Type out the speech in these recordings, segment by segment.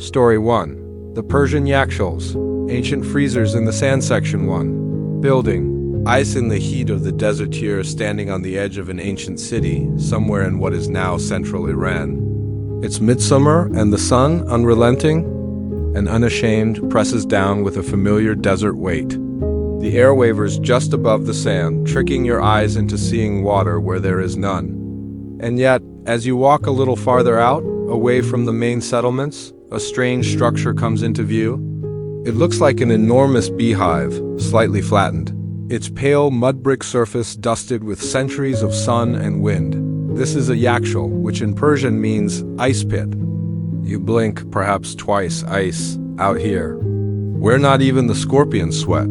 Story 1. The Persian yakhchāls, ancient freezers in the sand. Section 1. Building. Ice in the heat of the desert here, standing on the edge of an ancient city, somewhere in what is now central Iran. It's midsummer, and the sun, unrelenting and unashamed, presses down with a familiar desert weight. The air wavers just above the sand, tricking your eyes into seeing water where there is none. And yet, as you walk a little farther out, away from the main settlements, a strange structure comes into view. It looks like an enormous beehive, slightly flattened. Its pale mud brick surface dusted with centuries of sun and wind. This is a yakhchāl, which in Persian means ice pit. You blink perhaps twice, ice, out here. Where not even the scorpions sweat.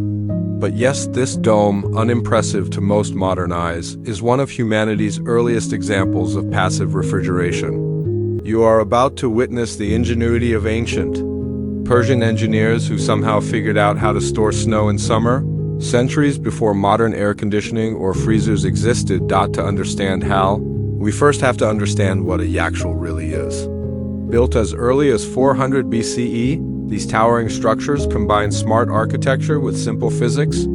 But yes, this dome, unimpressive to most modern eyes, is one of humanity's earliest examples of passive refrigeration. You are about to witness the ingenuity of ancient Persian engineers who somehow figured out how to store snow in summer, centuries before modern air conditioning or freezers existed. To understand how, we first have to understand what a yakhchāl really is. Built as early as 400 BCE, these towering structures combine smart architecture with simple physics.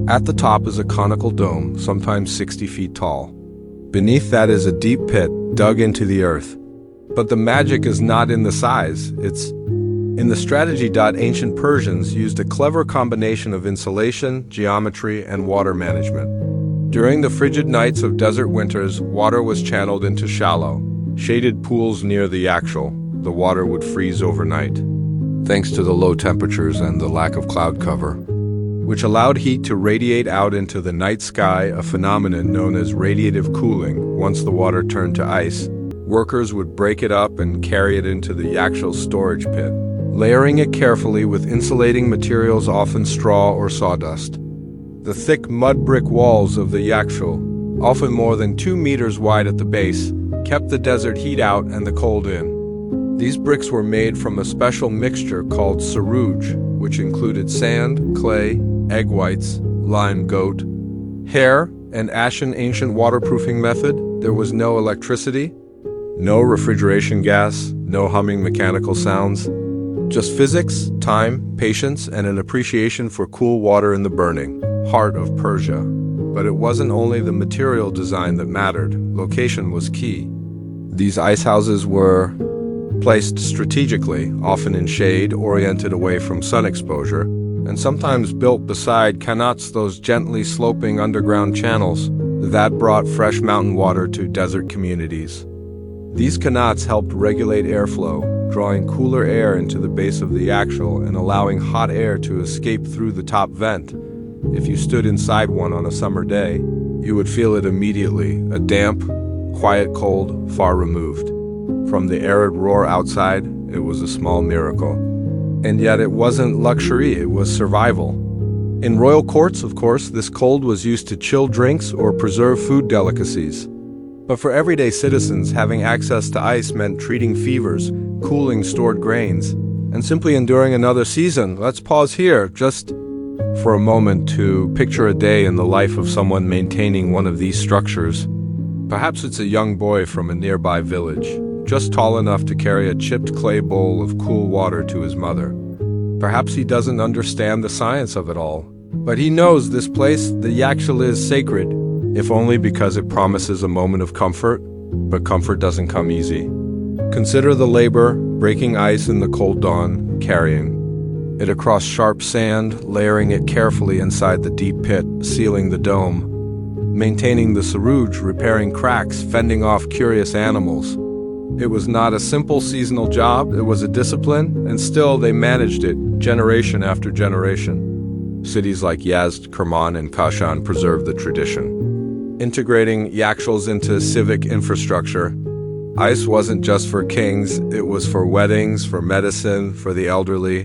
At the top is a conical dome, sometimes 60 feet tall. Beneath that is a deep pit dug into the earth. But the magic is not in the size, it's in the strategy. Ancient Persians used a clever combination of insulation, geometry, and water management. During the frigid nights of desert winters, water was channeled into shallow, shaded pools near the yakhchāl. The water would freeze overnight, thanks to the low temperatures and the lack of cloud cover, which allowed heat to radiate out into the night sky, a phenomenon known as radiative cooling. Once the water turned to ice, workers would break it up and carry it into the yakhchāl storage pit, layering it carefully with insulating materials, often straw or sawdust. The thick mud brick walls of the yakhchāl, often more than 2 meters wide at the base, kept the desert heat out and the cold in. These bricks were made from a special mixture called sarooj, which included sand, clay, egg whites, lime goat, hair, and ashen. Ancient waterproofing method. There was no electricity, no refrigeration gas, no humming mechanical sounds. Just physics, time, patience, and an appreciation for cool water in the burning heart of Persia. But it wasn't only the material design that mattered. Location was key. These ice houses were placed strategically, often in shade, oriented away from sun exposure, and sometimes built beside qanats, those gently sloping underground channels that brought fresh mountain water to desert communities. These qanats helped regulate airflow, drawing cooler air into the base of the yakhchāl and allowing hot air to escape through the top vent. If you stood inside one on a summer day, you would feel it immediately, a damp, quiet cold far removed. From the arid roar outside, it was a small miracle. And yet it wasn't luxury, it was survival. In royal courts, of course, this cold was used to chill drinks or preserve food delicacies. But for everyday citizens, having access to ice meant treating fevers, cooling stored grains, and simply enduring another season. Let's pause here, just for a moment, to picture a day in the life of someone maintaining one of these structures. Perhaps it's a young boy from a nearby village, just tall enough to carry a chipped clay bowl of cool water to his mother. Perhaps he doesn't understand the science of it all, but he knows this place, the yakhchāl, is sacred, if only because it promises a moment of comfort. But comfort doesn't come easy. Consider the labor, breaking ice in the cold dawn, carrying it across sharp sand, layering it carefully inside the deep pit, sealing the dome, maintaining the sarooj, repairing cracks, fending off curious animals. It was not a simple seasonal job, it was a discipline, and still they managed it, generation after generation. Cities like Yazd, Kerman, and Kashan preserved the tradition, integrating yakhchāls into civic infrastructure. Ice wasn't just for kings, it was for weddings, for medicine, for the elderly.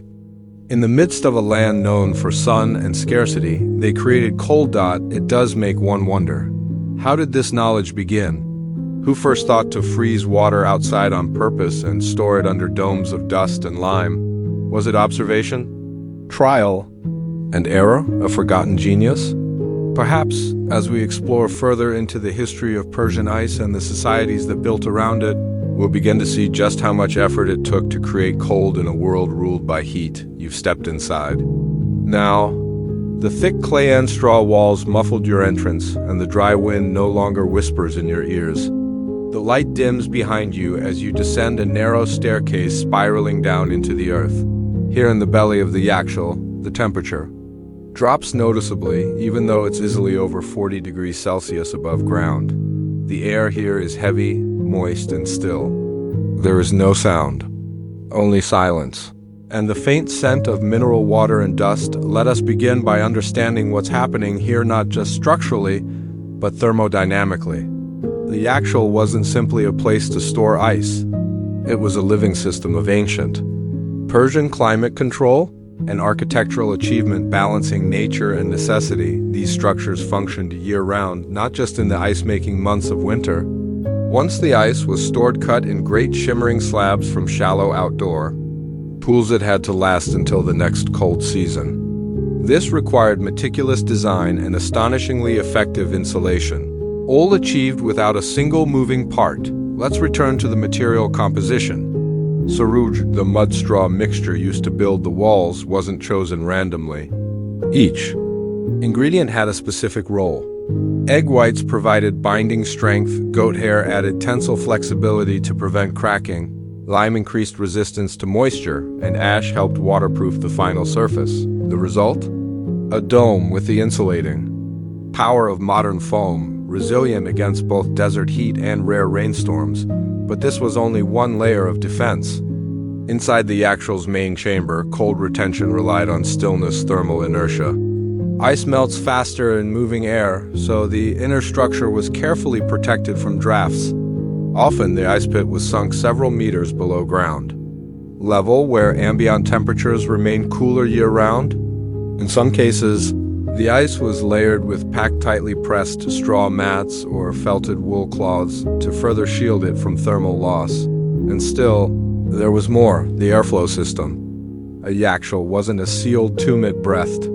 In the midst of a land known for sun and scarcity, they created cold. It does make one wonder, how did this knowledge begin? Who first thought to freeze water outside on purpose and store it under domes of dust and lime? Was it observation, trial, and error, a forgotten genius? Perhaps, as we explore further into the history of Persian ice and the societies that built around it, we'll begin to see just how much effort it took to create cold in a world ruled by heat. You've stepped inside. Now, the thick clay and straw walls muffled your entrance, and the dry wind no longer whispers in your ears. The light dims behind you as you descend a narrow staircase spiraling down into the earth. Here in the belly of the yakhchāl, the temperature drops noticeably, even though it's easily over 40 degrees Celsius above ground. The air here is heavy, moist, and still. There is no sound, only silence. And the faint scent of mineral water and dust. Let us begin by understanding what's happening here, not just structurally, but thermodynamically. The yakhchāl wasn't simply a place to store ice. It was a living system of ancient Persian climate control and architectural achievement balancing nature and necessity. These structures functioned year-round, not just in the ice-making months of winter. Once the ice was stored cut in great shimmering slabs from shallow outdoor pools, it had to last until the next cold season. This required meticulous design and astonishingly effective insulation, all achieved without a single moving part. Let's return to the material composition. Sarooj, the mud-straw mixture used to build the walls, wasn't chosen randomly. Each ingredient had a specific role. Egg whites provided binding strength, goat hair added tensile flexibility to prevent cracking, lime increased resistance to moisture, and ash helped waterproof the final surface. The result? A dome with the insulating power of modern foam, resilient against both desert heat and rare rainstorms. But this was only one layer of defense. Inside the yakhchāl's main chamber, cold retention relied on stillness, thermal inertia. Ice melts faster in moving air, so the inner structure was carefully protected from drafts. Often, the ice pit was sunk several meters below ground level, where ambient temperatures remained cooler year-round. In some cases, the ice was layered with packed tightly pressed straw mats or felted wool cloths to further shield it from thermal loss. And still, there was more: the airflow system. A yakhchāl wasn't a sealed tomb it breathed.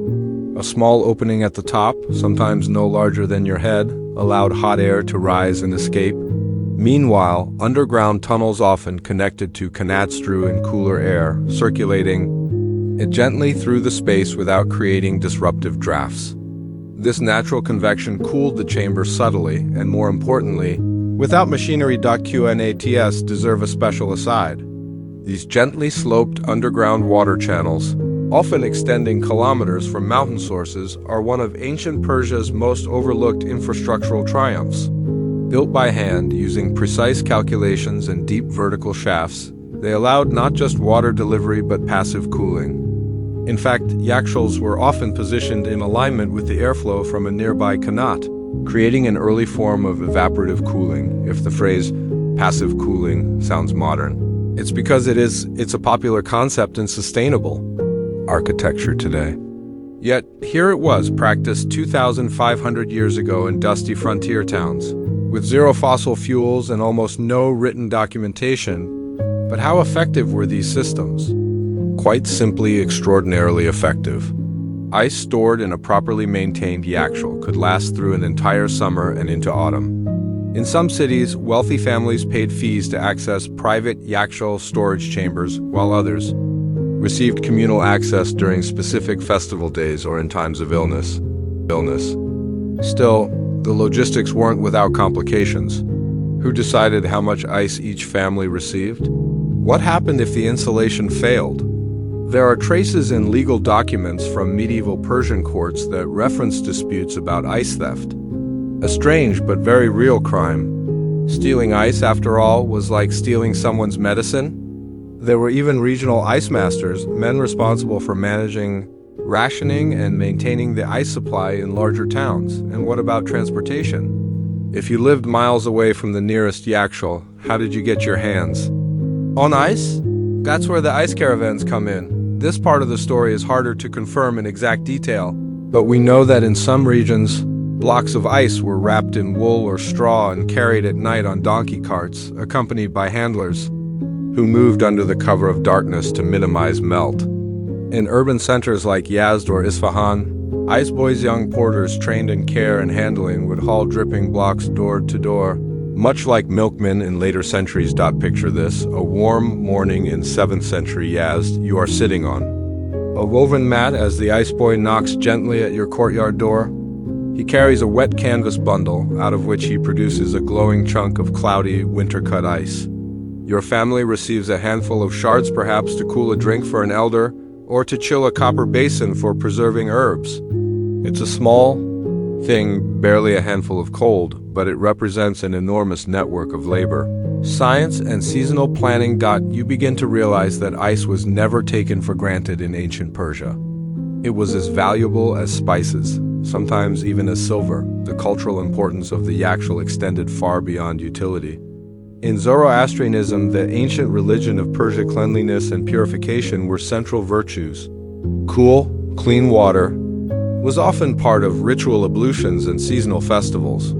A small opening at the top, sometimes no larger than your head, allowed hot air to rise and escape. Meanwhile, underground tunnels often connected to qanats drew in cooler air, circulating it gently through the space without creating disruptive drafts. This natural convection cooled the chamber subtly, and more importantly, without machinery. Qanats deserve a special aside. These gently sloped underground water channels, often extending kilometers from mountain sources, are one of ancient Persia's most overlooked infrastructural triumphs. Built by hand using precise calculations and deep vertical shafts, they allowed not just water delivery but passive cooling. In fact, yakhchāls were often positioned in alignment with the airflow from a nearby qanat, creating an early form of evaporative cooling. If the phrase passive cooling sounds modern, it's because it's a popular concept in sustainable architecture today. Yet, here it was, practiced 2,500 years ago in dusty frontier towns, with zero fossil fuels and almost no written documentation. But how effective were these systems? Quite simply, extraordinarily effective. Ice stored in a properly maintained yakhchāl could last through an entire summer and into autumn. In some cities, wealthy families paid fees to access private yakhchāl storage chambers, while others received communal access during specific festival days or in times of illness. Still, the logistics weren't without complications. Who decided how much ice each family received? What happened if the insulation failed? There are traces in legal documents from medieval Persian courts that reference disputes about ice theft. A strange but very real crime. Stealing ice, after all, was like stealing someone's medicine. There were even regional ice masters, men responsible for managing rationing and maintaining the ice supply in larger towns. And what about transportation? If you lived miles away from the nearest yakhchāl, how did you get your hands on ice? That's where the ice caravans come in. This part of the story is harder to confirm in exact detail, but we know that in some regions, blocks of ice were wrapped in wool or straw and carried at night on donkey carts, accompanied by handlers who moved under the cover of darkness to minimize melt. In urban centers like Yazd or Isfahan, ice boys, young porters trained in care and handling, would haul dripping blocks door to door, Much like milkmen in later centuries. Picture this, a warm morning in 7th century Yazd you are sitting on. A woven mat as the ice boy knocks gently at your courtyard door. He carries a wet canvas bundle, out of which he produces a glowing chunk of cloudy, winter-cut ice. Your family receives a handful of shards, perhaps to cool a drink for an elder, or to chill a copper basin for preserving herbs. It's a small thing, barely a handful of cold, but it represents an enormous network of labor. Science and seasonal planning. You begin to realize that ice was never taken for granted in ancient Persia. It was as valuable as spices, sometimes even as silver. The cultural importance of the yakhchāl extended far beyond utility. In Zoroastrianism, the ancient religion of Persia, cleanliness and purification were central virtues. Cool, clean water was often part of ritual ablutions and seasonal festivals.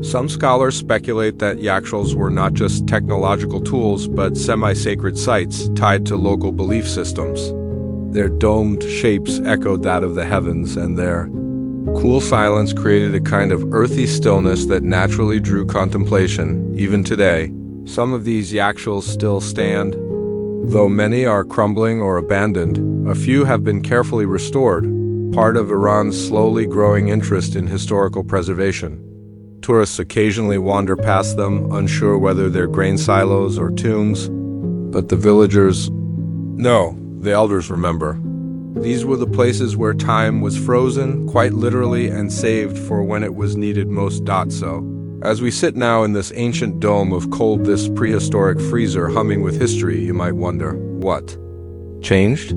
Some scholars speculate that yakhchāls were not just technological tools, but semi-sacred sites tied to local belief systems. Their domed shapes echoed that of the heavens, and their cool silence created a kind of earthy stillness that naturally drew contemplation. Even today, some of these yakhchāls still stand. Though many are crumbling or abandoned, a few have been carefully restored, part of Iran's slowly growing interest in historical preservation. Tourists occasionally wander past them, unsure whether they're grain silos or tombs. But the villagers, no, the elders remember. These were the places where time was frozen, quite literally, and saved for when it was needed most. So, as we sit now in this ancient dome of cold, this prehistoric freezer humming with history, you might wonder, what changed?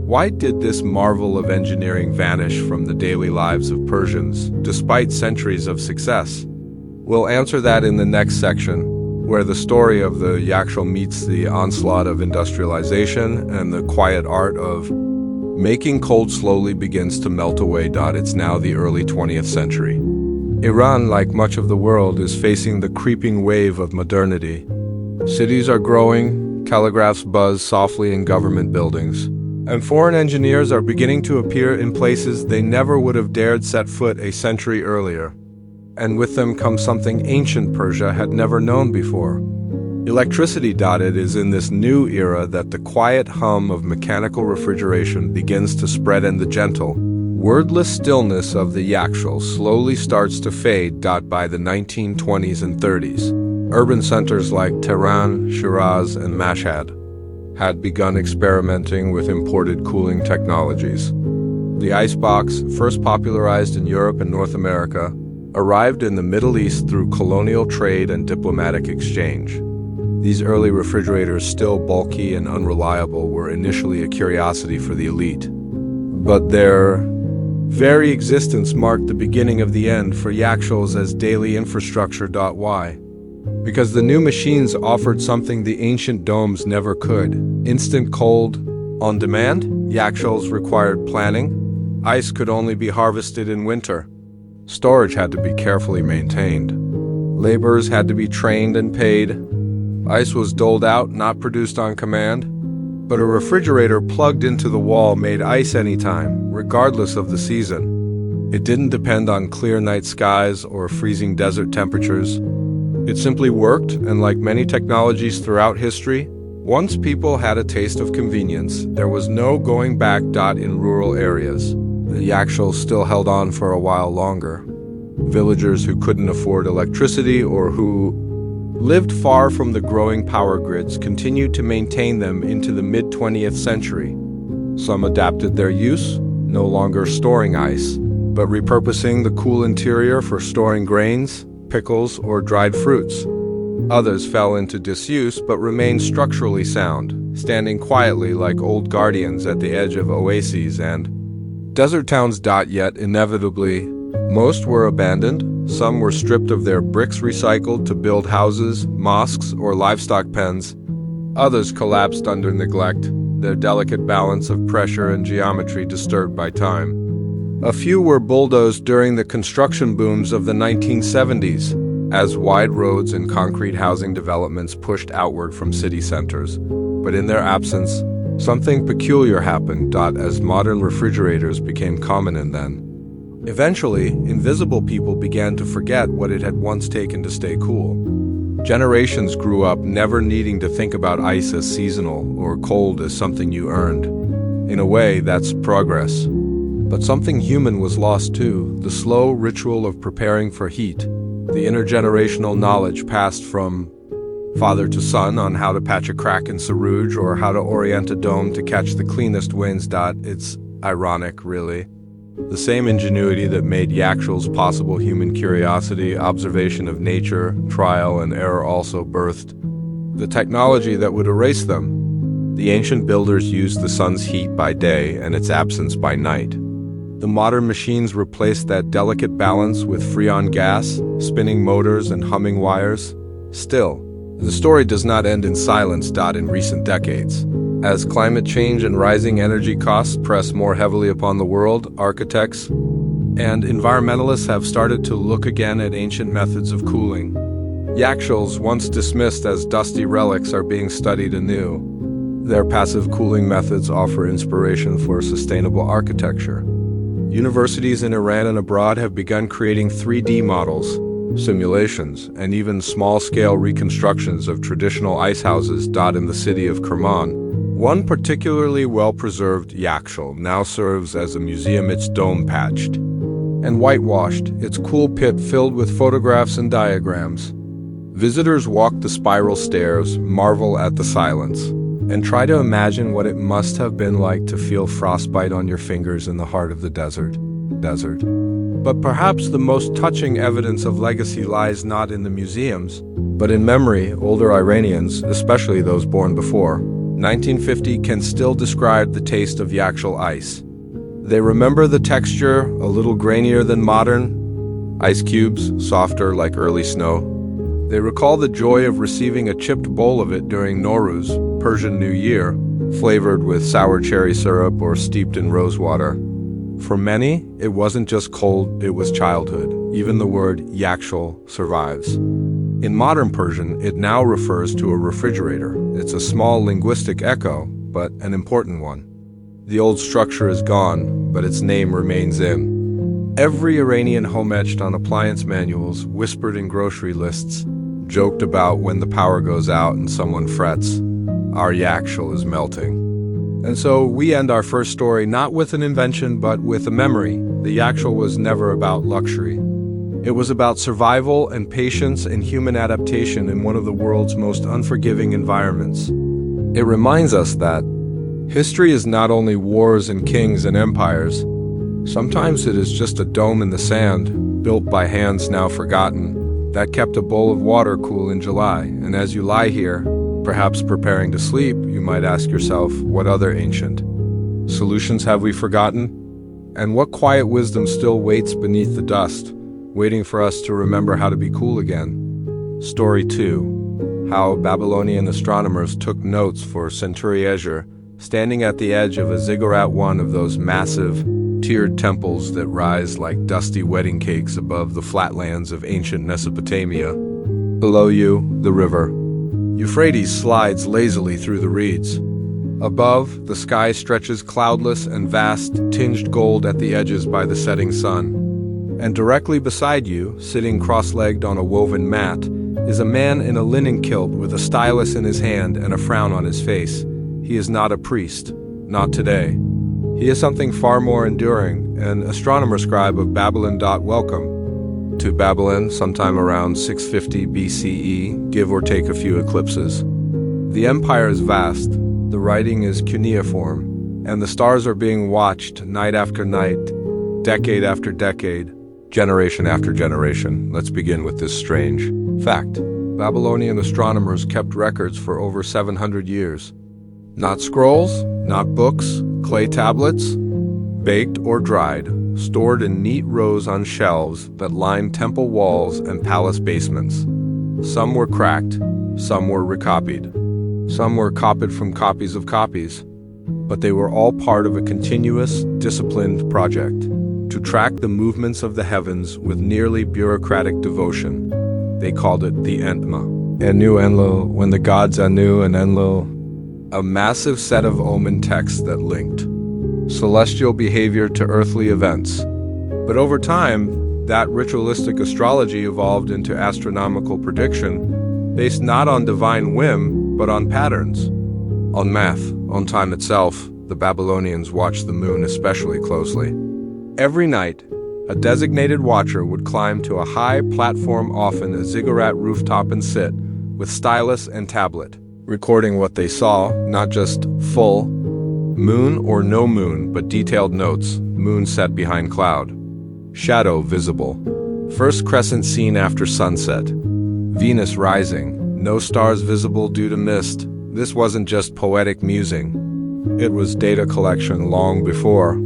Why did this marvel of engineering vanish from the daily lives of Persians, despite centuries of success? We'll answer that in the next section, where the story of the yakhchāl meets the onslaught of industrialization and the quiet art of making cold slowly begins to melt away. It's now the early 20th century. Iran, like much of the world, is facing the creeping wave of modernity. Cities are growing, calligraphs buzz softly in government buildings, and foreign engineers are beginning to appear in places they never would have dared set foot a century earlier. And with them comes something ancient Persia had never known before. Electricity. It is in this new era that the quiet hum of mechanical refrigeration begins to spread, and the gentle, wordless stillness of the yakhchāl slowly starts to fade. By the 1920s and 30s, urban centers like Tehran, Shiraz, and Mashhad had begun experimenting with imported cooling technologies. The icebox, first popularized in Europe and North America, arrived in the Middle East through colonial trade and diplomatic exchange. These early refrigerators, still bulky and unreliable, were initially a curiosity for the elite. But their very existence marked the beginning of the end for yakhchāls as daily infrastructure. Why? Because the new machines offered something the ancient domes never could: instant cold on demand. Yakhchāls required planning. Ice could only be harvested in winter. Storage had to be carefully maintained. Laborers had to be trained and paid. Ice was doled out, not produced on command. But a refrigerator plugged into the wall made ice anytime, regardless of the season. It didn't depend on clear night skies or freezing desert temperatures. It simply worked, and like many technologies throughout history, once people had a taste of convenience, there was no going back. In rural areas, the yakhchāl still held on for a while longer. Villagers who couldn't afford electricity or who lived far from the growing power grids continued to maintain them into the mid-20th century. Some adapted their use, no longer storing ice, but repurposing the cool interior for storing grains, pickles, or dried fruits. Others fell into disuse but remained structurally sound, standing quietly like old guardians at the edge of oases and desert towns. Yet, inevitably, most were abandoned. Some were stripped of their bricks, recycled to build houses, mosques, or livestock pens. Others collapsed under neglect, their delicate balance of pressure and geometry disturbed by time. A few were bulldozed during the construction booms of the 1970s, as wide roads and concrete housing developments pushed outward from city centers. But in their absence, something peculiar happened. As modern refrigerators became common, and then, eventually, invisible people began to forget what it had once taken to stay cool. Generations grew up never needing to think about ice as seasonal or cold as something you earned. In a way, that's progress. But something human was lost too, the slow ritual of preparing for heat, the intergenerational knowledge passed from father to son on how to patch a crack in sarooj or how to orient a dome to catch the cleanest winds. It's ironic, really. The same ingenuity that made yakhchāls possible, human curiosity, observation of nature, trial and error, also birthed the technology that would erase them. The ancient builders used the sun's heat by day and its absence by night. The modern machines replaced that delicate balance with freon gas, spinning motors and humming wires. Still, the story does not end in silence. In recent decades, as climate change and rising energy costs press more heavily upon the world, architects and environmentalists have started to look again at ancient methods of cooling. Yakhchāls, once dismissed as dusty relics, are being studied anew. Their passive cooling methods offer inspiration for sustainable architecture. Universities in Iran and abroad have begun creating 3D models, simulations, and even small-scale reconstructions of traditional ice houses. In the city of Kerman, one particularly well-preserved yakhchāl now serves as a museum, its dome patched and whitewashed, its cool pit filled with photographs and diagrams. Visitors walk the spiral stairs, marvel at the silence, and try to imagine what it must have been like to feel frostbite on your fingers in the heart of the desert. But perhaps the most touching evidence of legacy lies not in the museums, but in memory. Older Iranians, especially those born before 1950, can still describe the taste of yakhchāl ice. They remember the texture, a little grainier than modern ice cubes, softer like early snow. They recall the joy of receiving a chipped bowl of it during Nowruz, Persian New Year, flavored with sour cherry syrup or steeped in rose water. For many, it wasn't just cold, it was childhood. Even the word yakhchāl survives. In modern Persian, it now refers to a refrigerator. It's a small linguistic echo, but an important one. The old structure is gone, but its name remains in every Iranian home, etched on appliance manuals, whispered in grocery lists, joked about when the power goes out and someone frets. Our yakhchāl is melting. And so we end our first story not with an invention, but with a memory. The yakhchāl was never about luxury. It was about survival and patience and human adaptation in one of the world's most unforgiving environments. It reminds us that history is not only wars and kings and empires. Sometimes it is just a dome in the sand, built by hands now forgotten, that kept a bowl of water cool in July. And as you lie here, perhaps preparing to sleep, you might ask yourself, what other ancient solutions have we forgotten? And what quiet wisdom still waits beneath the dust, waiting for us to remember how to be cool again? Story 2. How Babylonian astronomers took notes for Centauri, standing at the edge of a ziggurat, one of those massive, tiered temples that rise like dusty wedding cakes above the flatlands of ancient Mesopotamia. Below you, the river Euphrates slides lazily through the reeds. Above, the sky stretches cloudless and vast, tinged gold at the edges by the setting sun. And directly beside you, sitting cross-legged on a woven mat, is a man in a linen kilt with a stylus in his hand and a frown on his face. He is not a priest, not today. He is something far more enduring, an astronomer scribe of Babylon. Welcome to Babylon, sometime around 650 BCE, give or take a few eclipses. The empire is vast, the writing is cuneiform, and the stars are being watched night after night, decade after decade, generation after generation. Let's begin with this strange fact. Babylonian astronomers kept records for over 700 years. Not scrolls, not books, clay tablets, baked or dried, stored in neat rows on shelves that lined temple walls and palace basements. Some were cracked, some were recopied, some were copied from copies of copies, but they were all part of a continuous, disciplined project to track the movements of the heavens with nearly bureaucratic devotion. They called it the Enma. Anu Enlil, when the gods Anu and Enlil, a massive set of omen texts that linked celestial behavior to earthly events. But over time, that ritualistic astrology evolved into astronomical prediction, based not on divine whim, but on patterns. On math, on time itself, the Babylonians watched the moon especially closely. Every night, a designated watcher would climb to a high platform, often a ziggurat rooftop, and sit, with stylus and tablet, recording what they saw, not just full moon or no moon, but detailed notes: moon set behind cloud, shadow visible, first crescent seen after sunset, Venus rising, no stars visible due to mist. This wasn't just poetic musing. It was data collection long before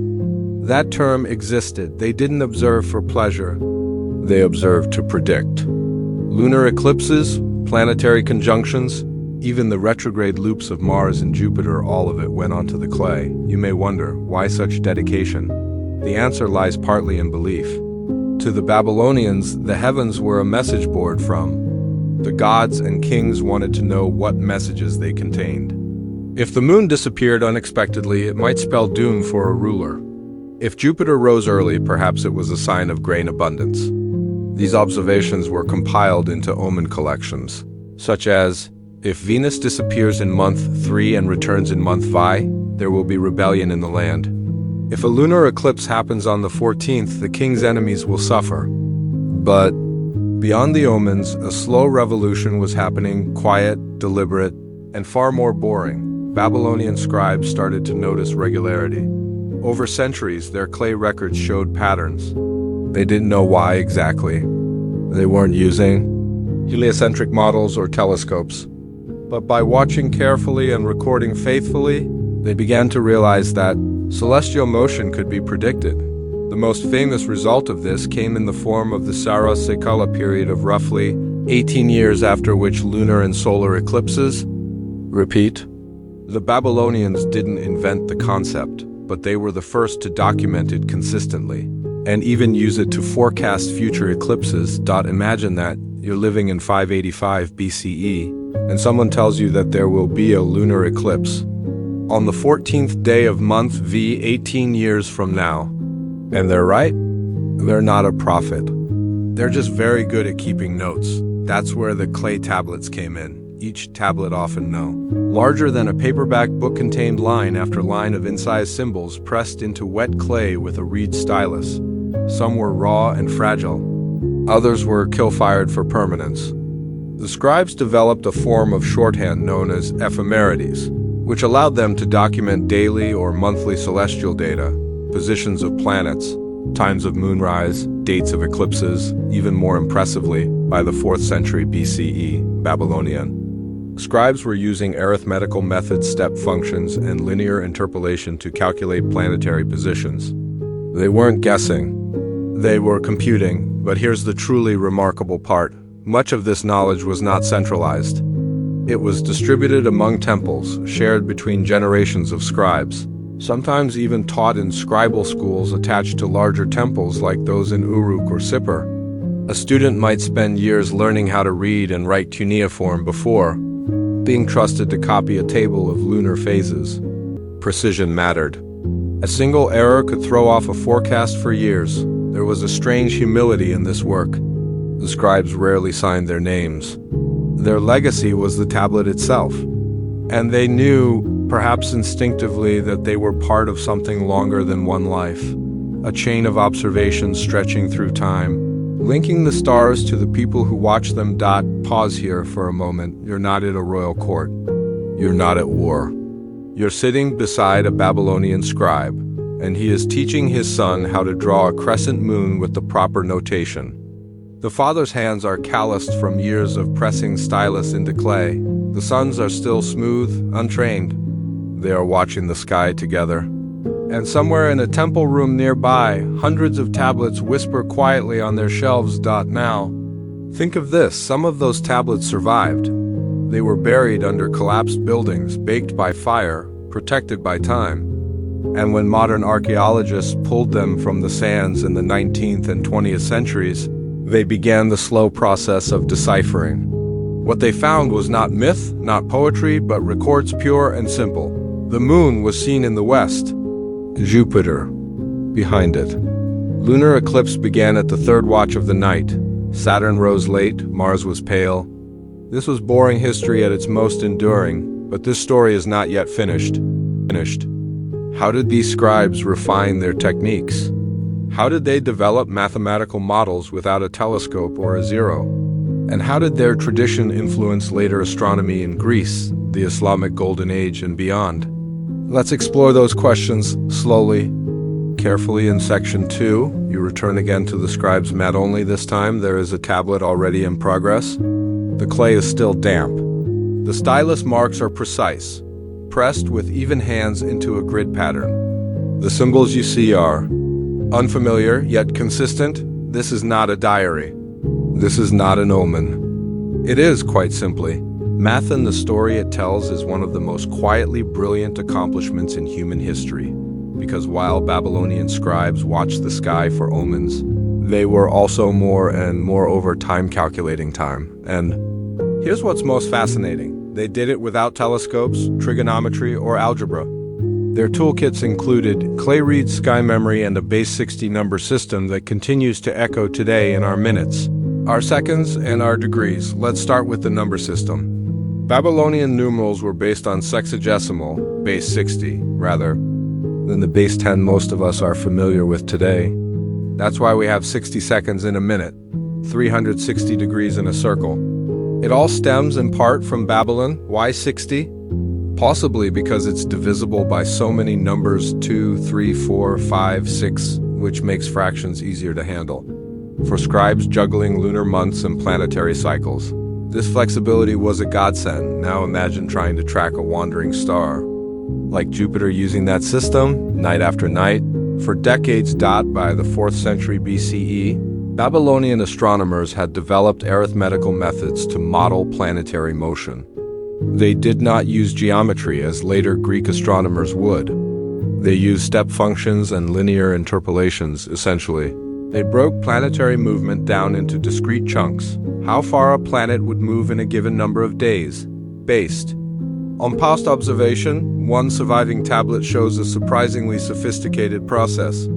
that term existed. They didn't observe for pleasure. They observed to predict. Lunar eclipses, planetary conjunctions, even the retrograde loops of Mars and Jupiter, all of it went onto the clay. You may wonder, why such dedication? The answer lies partly in belief. To the Babylonians, the heavens were a message board from the gods, and kings wanted to know what messages they contained. If the moon disappeared unexpectedly, it might spell doom for a ruler. If Jupiter rose early, perhaps it was a sign of grain abundance. These observations were compiled into omen collections, such as, if Venus disappears in month 3 and returns in month Vi, there will be rebellion in the land. If a lunar eclipse happens on the 14th, the king's enemies will suffer. But beyond the omens, a slow revolution was happening, quiet, deliberate, and far more boring. Babylonian scribes started to notice regularity. Over centuries, their clay records showed patterns. They didn't know why exactly. They weren't using heliocentric models or telescopes. But by watching carefully and recording faithfully, they began to realize that celestial motion could be predicted. The most famous result of this came in the form of the sarooj period of roughly 18 years, after which lunar and solar eclipses repeat. The Babylonians didn't invent the concept, but they were the first to document it consistently, and even use it to forecast future eclipses. Imagine that you're living in 585 BCE, and someone tells you that there will be a lunar eclipse on the 14th day of month V 18 years from now. And they're right. They're not a prophet. They're just very good at keeping notes. That's where the clay tablets came in. Each tablet, often larger than a paperback book, contained line after line of incised symbols pressed into wet clay with a reed stylus. Some were raw and fragile. Others were kill-fired for permanence. The scribes developed a form of shorthand known as ephemerides, which allowed them to document daily or monthly celestial data, positions of planets, times of moonrise, dates of eclipses. Even more impressively, by the 4th century BCE, Babylonian scribes were using arithmetical methods, step functions, and linear interpolation to calculate planetary positions. They weren't guessing. They were computing. But here's the truly remarkable part. Much of this knowledge was not centralized. It was distributed among temples, shared between generations of scribes, sometimes even taught in scribal schools attached to larger temples like those in Uruk or Sippar. A student might spend years learning how to read and write cuneiform before being trusted to copy a table of lunar phases. Precision mattered. A single error could throw off a forecast for years. There was a strange humility in this work. The scribes rarely signed their names. Their legacy was the tablet itself. And they knew, perhaps instinctively, that they were part of something longer than one life. A chain of observations stretching through time, linking the stars to the people who watch them. Pause here for a moment. You're not at a royal court. You're not at war. You're sitting beside a Babylonian scribe, and he is teaching his son how to draw a crescent moon with the proper notation. The father's hands are calloused from years of pressing stylus into clay. The sons are still smooth, untrained. They are watching the sky together. And somewhere in a temple room nearby, hundreds of tablets whisper quietly on their shelves. Now, think of this. Some of those tablets survived. They were buried under collapsed buildings, baked by fire, protected by time. And when modern archaeologists pulled them from the sands in the 19th and 20th centuries, they began the slow process of deciphering. What they found was not myth, not poetry, but records pure and simple. The moon was seen in the west, Jupiter behind it. Lunar eclipse began at the 3rd watch of the night. Saturn rose late, Mars was pale. This was boring history at its most enduring, but this story is not yet finished. How did these scribes refine their techniques? How did they develop mathematical models without a telescope or a zero? And how did their tradition influence later astronomy in Greece, the Islamic Golden Age, and beyond? Let's explore those questions slowly, carefully in Section 2. You return again to the scribe's mat only this time. There is a tablet already in progress. The clay is still damp. The stylus marks are precise, pressed with even hands into a grid pattern. The symbols you see are unfamiliar yet consistent. This is not a diary. This is not an omen. It is, quite simply, math, and the story it tells is one of the most quietly brilliant accomplishments in human history, because while Babylonian scribes watched the sky for omens, they were also moreover time calculating time. And here's what's most fascinating. They did it without telescopes, trigonometry, or algebra. Their toolkits included clay-read sky memory and a base 60 number system that continues to echo today in our minutes, our seconds, and our degrees. Let's start with the number system. Babylonian numerals were based on sexagesimal, base 60, rather than the base 10 most of us are familiar with today. That's why we have 60 seconds in a minute, 360 degrees in a circle. It all stems in part from Babylon. Why 60? Possibly because it's divisible by so many numbers, 2, 3, 4, 5, 6, which makes fractions easier to handle. For scribes juggling lunar months and planetary cycles, this flexibility was a godsend. Now imagine trying to track a wandering star, like Jupiter, using that system, night after night. For decades, by the 4th century BCE, Babylonian astronomers had developed arithmetical methods to model planetary motion. They did not use geometry as later Greek astronomers would. They used step functions and linear interpolations, essentially. They broke planetary movement down into discrete chunks, how far a planet would move in a given number of days, based on past observation. One surviving tablet shows a surprisingly sophisticated process.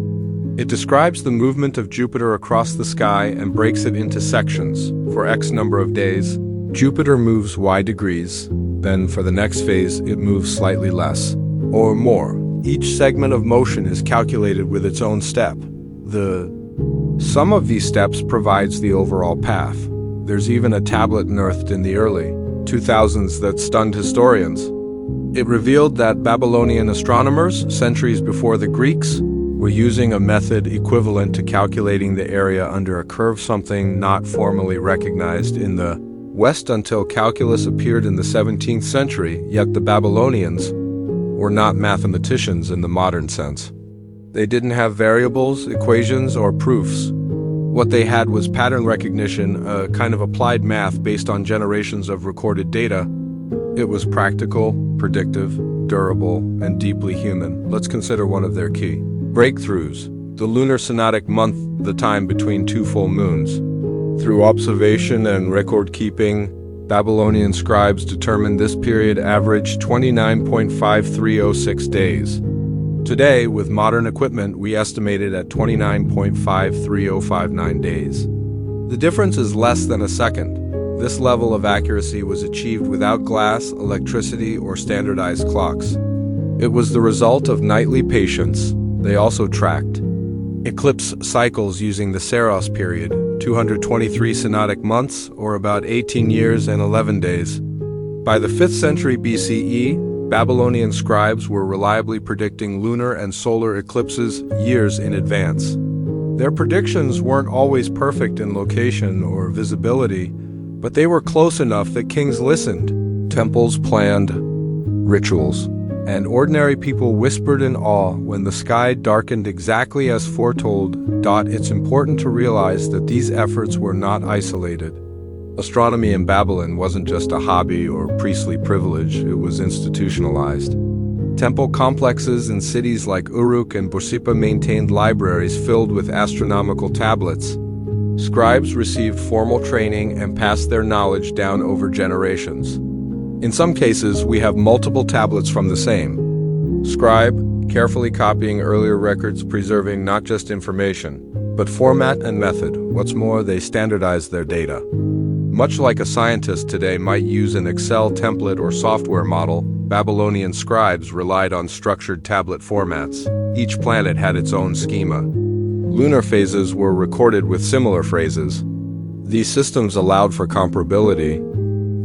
It describes the movement of Jupiter across the sky and breaks it into sections. For X number of days, Jupiter moves Y degrees. Then for the next phase, it moves slightly less, or more. Each segment of motion is calculated with its own step. The sum of these steps provides the overall path. There's even a tablet unearthed in the early 2000s that stunned historians. It revealed that Babylonian astronomers, centuries before the Greeks, were using a method equivalent to calculating the area under a curve, something not formally recognized in the West until calculus appeared in the 17th century. Yet the Babylonians were not mathematicians in the modern sense. They didn't have variables, equations, or proofs. What they had was pattern recognition, a kind of applied math based on generations of recorded data. It was practical, predictive, durable, and deeply human. Let's consider one of their key breakthroughs: the lunar synodic month, the time between two full moons. Through observation and record-keeping, Babylonian scribes determined this period averaged 29.5306 days. Today, with modern equipment, we estimate it at 29.53059 days. The difference is less than a second. This level of accuracy was achieved without glass, electricity, or standardized clocks. It was the result of nightly patience. They also tracked eclipse cycles using the sarooj period, 223 synodic months, or about 18 years and 11 days. By the 5th century BCE, Babylonian scribes were reliably predicting lunar and solar eclipses years in advance. Their predictions weren't always perfect in location or visibility, but they were close enough that kings listened. Temples planned rituals, and ordinary people whispered in awe when the sky darkened exactly as foretold. It's important to realize that these efforts were not isolated. Astronomy in Babylon wasn't just a hobby or priestly privilege, it was institutionalized. Temple complexes in cities like Uruk and Borsippa maintained libraries filled with astronomical tablets. Scribes received formal training and passed their knowledge down over generations. In some cases, we have multiple tablets from the same scribe, carefully copying earlier records, preserving not just information, but format and method. What's more, they standardized their data. Much like a scientist today might use an Excel template or software model, Babylonian scribes relied on structured tablet formats. Each planet had its own schema. Lunar phases were recorded with similar phrases. These systems allowed for comparability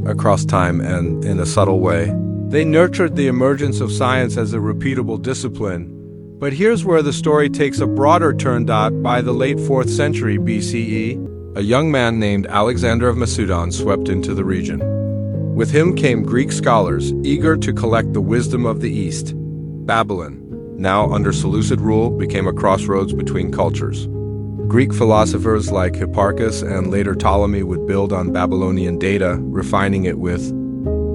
across time and in a subtle way. They nurtured the emergence of science as a repeatable discipline. But here's where the story takes a broader turn. By the late 4th century BCE, a young man named Alexander of Macedon swept into the region. With him came Greek scholars, eager to collect the wisdom of the East. Babylon, now under Seleucid rule, became a crossroads between cultures. Greek philosophers like Hipparchus and later Ptolemy would build on Babylonian data, refining it with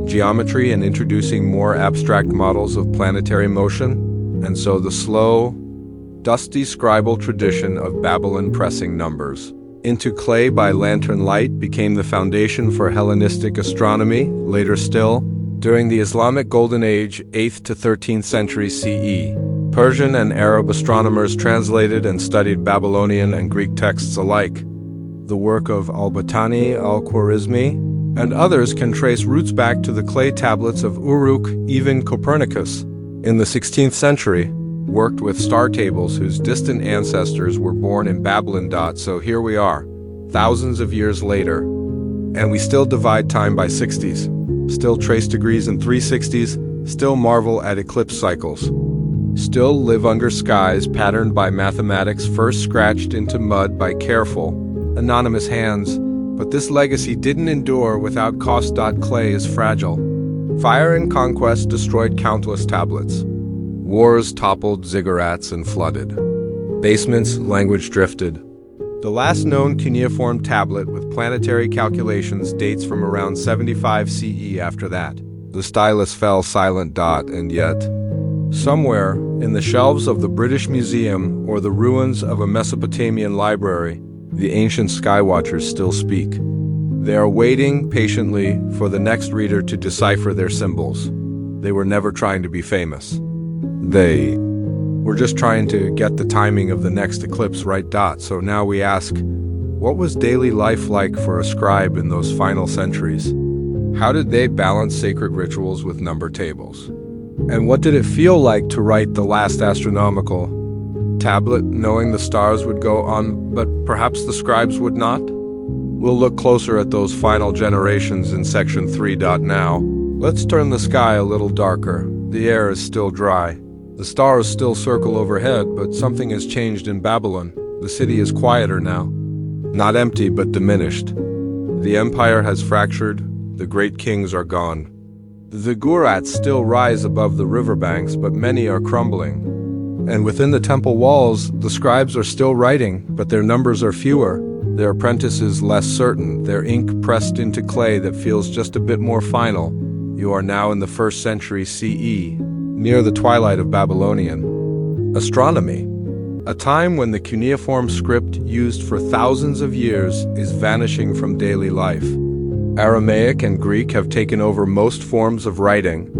geometry and introducing more abstract models of planetary motion. And so the slow, dusty scribal tradition of Babylon pressing numbers into clay by lantern light became the foundation for Hellenistic astronomy. Later still, during the Islamic Golden Age, 8th to 13th century CE, Persian and Arab astronomers translated and studied Babylonian and Greek texts alike. The work of al-Battani, al-Khwarizmi, and others can trace roots back to the clay tablets of Uruk. Even Copernicus, in the 16th century, worked with star tables whose distant ancestors were born in Babylon. So here we are, thousands of years later, and we still divide time by 60s, still trace degrees in 360s, still marvel at eclipse cycles, still live under skies patterned by mathematics first scratched into mud by careful, anonymous hands. But this legacy didn't endure without cost. Clay is fragile. Fire and conquest destroyed countless tablets. Wars toppled ziggurats and flooded. Basements, language drifted. The last known cuneiform tablet with planetary calculations dates from around 75 CE. After that, the stylus fell silent. And yet, somewhere in the shelves of the British Museum or the ruins of a Mesopotamian library, the ancient skywatchers still speak. They are waiting patiently for the next reader to decipher their symbols. They were never trying to be famous. They were just trying to get the timing of the next eclipse right. So now we ask, what was daily life like for a scribe in those final centuries? How did they balance sacred rituals with number tables? And what did it feel like to write the last astronomical tablet, knowing the stars would go on, but perhaps the scribes would not? We'll look closer at those final generations in section 3. Now, let's turn the sky a little darker. The air is still dry. The stars still circle overhead, but something has changed in Babylon. The city is quieter now. Not empty, but diminished. The empire has fractured. The great kings are gone. The ziggurats still rise above the riverbanks, but many are crumbling. And within the temple walls, the scribes are still writing, but their numbers are fewer, their apprentices less certain, their ink pressed into clay that feels just a bit more final. You are now in the 1st century CE, near the twilight of Babylonian astronomy, a time when the cuneiform script used for thousands of years is vanishing from daily life. Aramaic and Greek have taken over most forms of writing.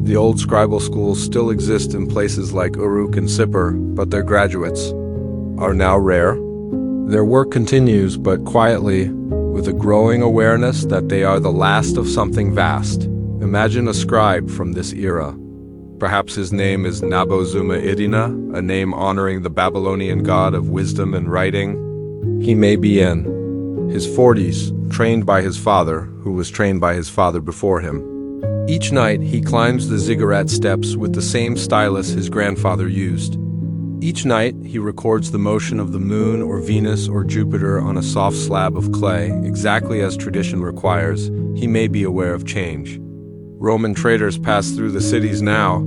The old scribal schools still exist in places like Uruk and Sippar, but their graduates are now rare. Their work continues, but quietly, with a growing awareness that they are the last of something vast. Imagine a scribe from this era. Perhaps his name is Nabozuma-Iddina, a name honoring the Babylonian god of wisdom and writing. He may be in his 40s, trained by his father, who was trained by his father before him. Each night, he climbs the ziggurat steps with the same stylus his grandfather used. Each night, he records the motion of the moon or Venus or Jupiter on a soft slab of clay, exactly as tradition requires. He may be aware of change. Roman traders pass through the cities now.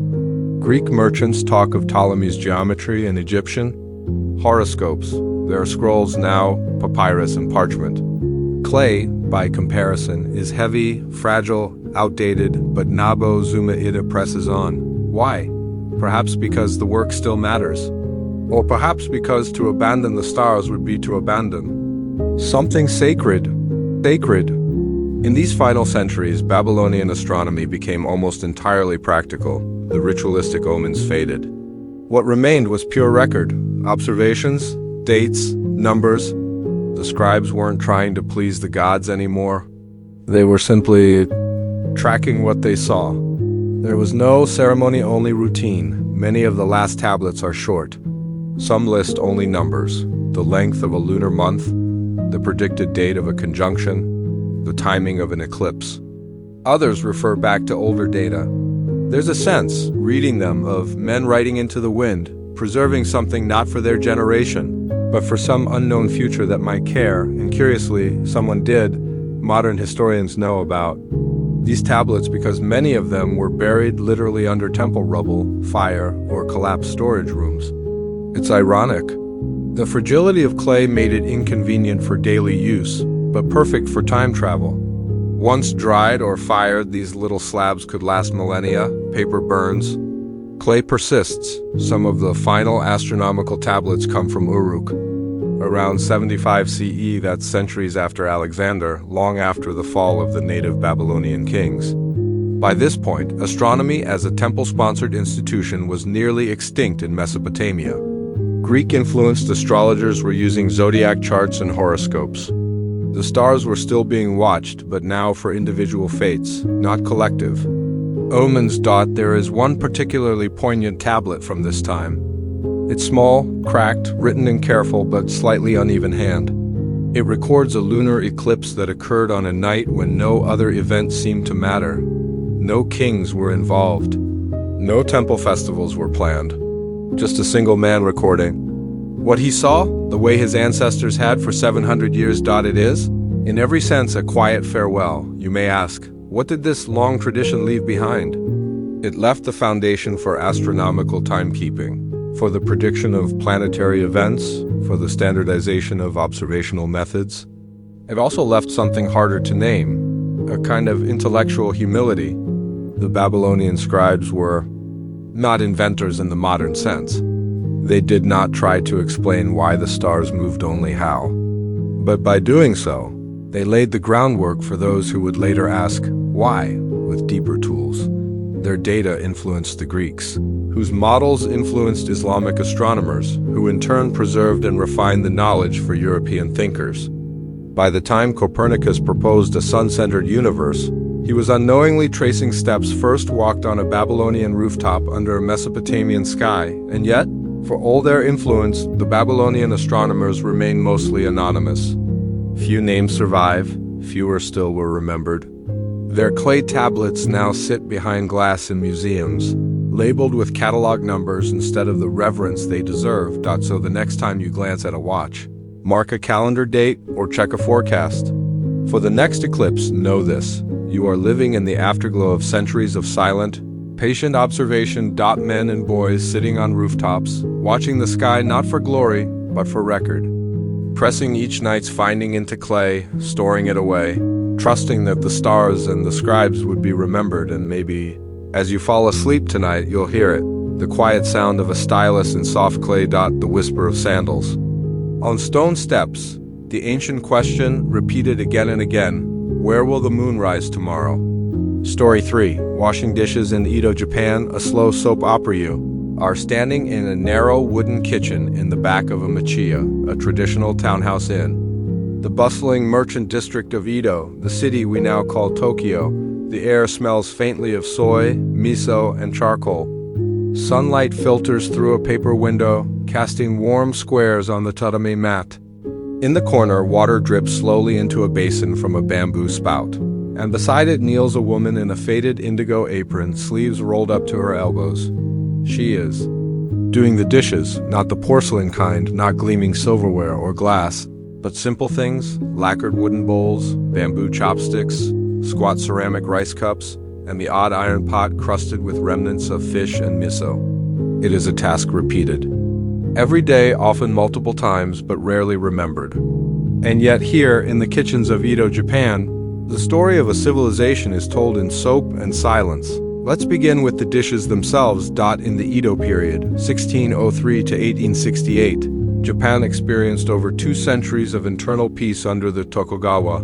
Greek merchants talk of Ptolemy's geometry and Egyptian horoscopes. There are scrolls now, papyrus and parchment. Clay, by comparison, is heavy, fragile, outdated, but Nabozuma-Iddina presses on. Why? Perhaps because the work still matters. Or perhaps because to abandon the stars would be to abandon something sacred. In these final centuries, Babylonian astronomy became almost entirely practical. The ritualistic omens faded. What remained was pure record, observations, dates, numbers. The scribes weren't trying to please the gods anymore. They were simply tracking what they saw. There was no ceremony-only routine. Many of the last tablets are short. Some list only numbers, the length of a lunar month, the predicted date of a conjunction, the timing of an eclipse. Others refer back to older data. There's a sense, reading them, of men writing into the wind, preserving something not for their generation, but for some unknown future that might care, and curiously, someone did, modern historians know about. These tablets, because many of them were buried literally under temple rubble, fire, or collapsed storage rooms. It's ironic. The fragility of clay made it inconvenient for daily use, but perfect for time travel. Once dried or fired, these little slabs could last millennia. Paper burns. Clay persists. Some of the final astronomical tablets come from Uruk. Around 75 CE, that's centuries after Alexander, long after the fall of the native Babylonian kings. By this point, astronomy as a temple-sponsored institution was nearly extinct in Mesopotamia. Greek-influenced astrologers were using zodiac charts and horoscopes. The stars were still being watched, but now for individual fates, not collective. Omens. There is one particularly poignant tablet from this time. It's small, cracked, written in careful but slightly uneven hand. It records a lunar eclipse that occurred on a night when no other event seemed to matter. No kings were involved. No temple festivals were planned. Just a single man recording. What he saw, the way his ancestors had for 700 years. It is, in every sense, a quiet farewell. You may ask, what did this long tradition leave behind? It left the foundation for astronomical timekeeping, for the prediction of planetary events, for the standardization of observational methods. It also left something harder to name, a kind of intellectual humility. The Babylonian scribes were not inventors in the modern sense. They did not try to explain why the stars moved, only how. But by doing so, they laid the groundwork for those who would later ask, why, with deeper tools. Their data influenced the Greeks, whose models influenced Islamic astronomers, who in turn preserved and refined the knowledge for European thinkers. By the time Copernicus proposed a sun-centered universe, he was unknowingly tracing steps first walked on a Babylonian rooftop under a Mesopotamian sky, and yet, for all their influence, the Babylonian astronomers remain mostly anonymous. Few names survive, fewer still were remembered. Their clay tablets now sit behind glass in museums, labeled with catalog numbers instead of the reverence they deserve. So the next time you glance at a watch, mark a calendar date or check a forecast. For the next eclipse, know this: you are living in the afterglow of centuries of silent, patient observation. Men and boys sitting on rooftops, watching the sky not for glory, but for record. Pressing each night's finding into clay, storing it away, trusting that the stars and the scribes would be remembered, and maybe, as you fall asleep tonight, you'll hear it, the quiet sound of a stylus in soft clay. The whisper of sandals. On stone steps, the ancient question, repeated again and again, where will the moon rise tomorrow? Story 3. Washing dishes in Edo, Japan, a slow soap opera. You are standing in a narrow wooden kitchen in the back of a machiya, a traditional townhouse inn. The bustling merchant district of Edo, the city we now call Tokyo, the air smells faintly of soy, miso, and charcoal. Sunlight filters through a paper window, casting warm squares on the tatami mat. In the corner, water drips slowly into a basin from a bamboo spout, and beside it kneels a woman in a faded indigo apron, sleeves rolled up to her elbows. She is doing the dishes, not the porcelain kind, not gleaming silverware or glass, but simple things, lacquered wooden bowls, bamboo chopsticks, squat ceramic rice cups, and the odd iron pot crusted with remnants of fish and miso. It is a task repeated. Every day, often multiple times, but rarely remembered. And yet here, in the kitchens of Edo, Japan, the story of a civilization is told in soap and silence. Let's begin with the dishes themselves. In the Edo period, 1603 to 1868, Japan experienced over 2 centuries of internal peace under the Tokugawa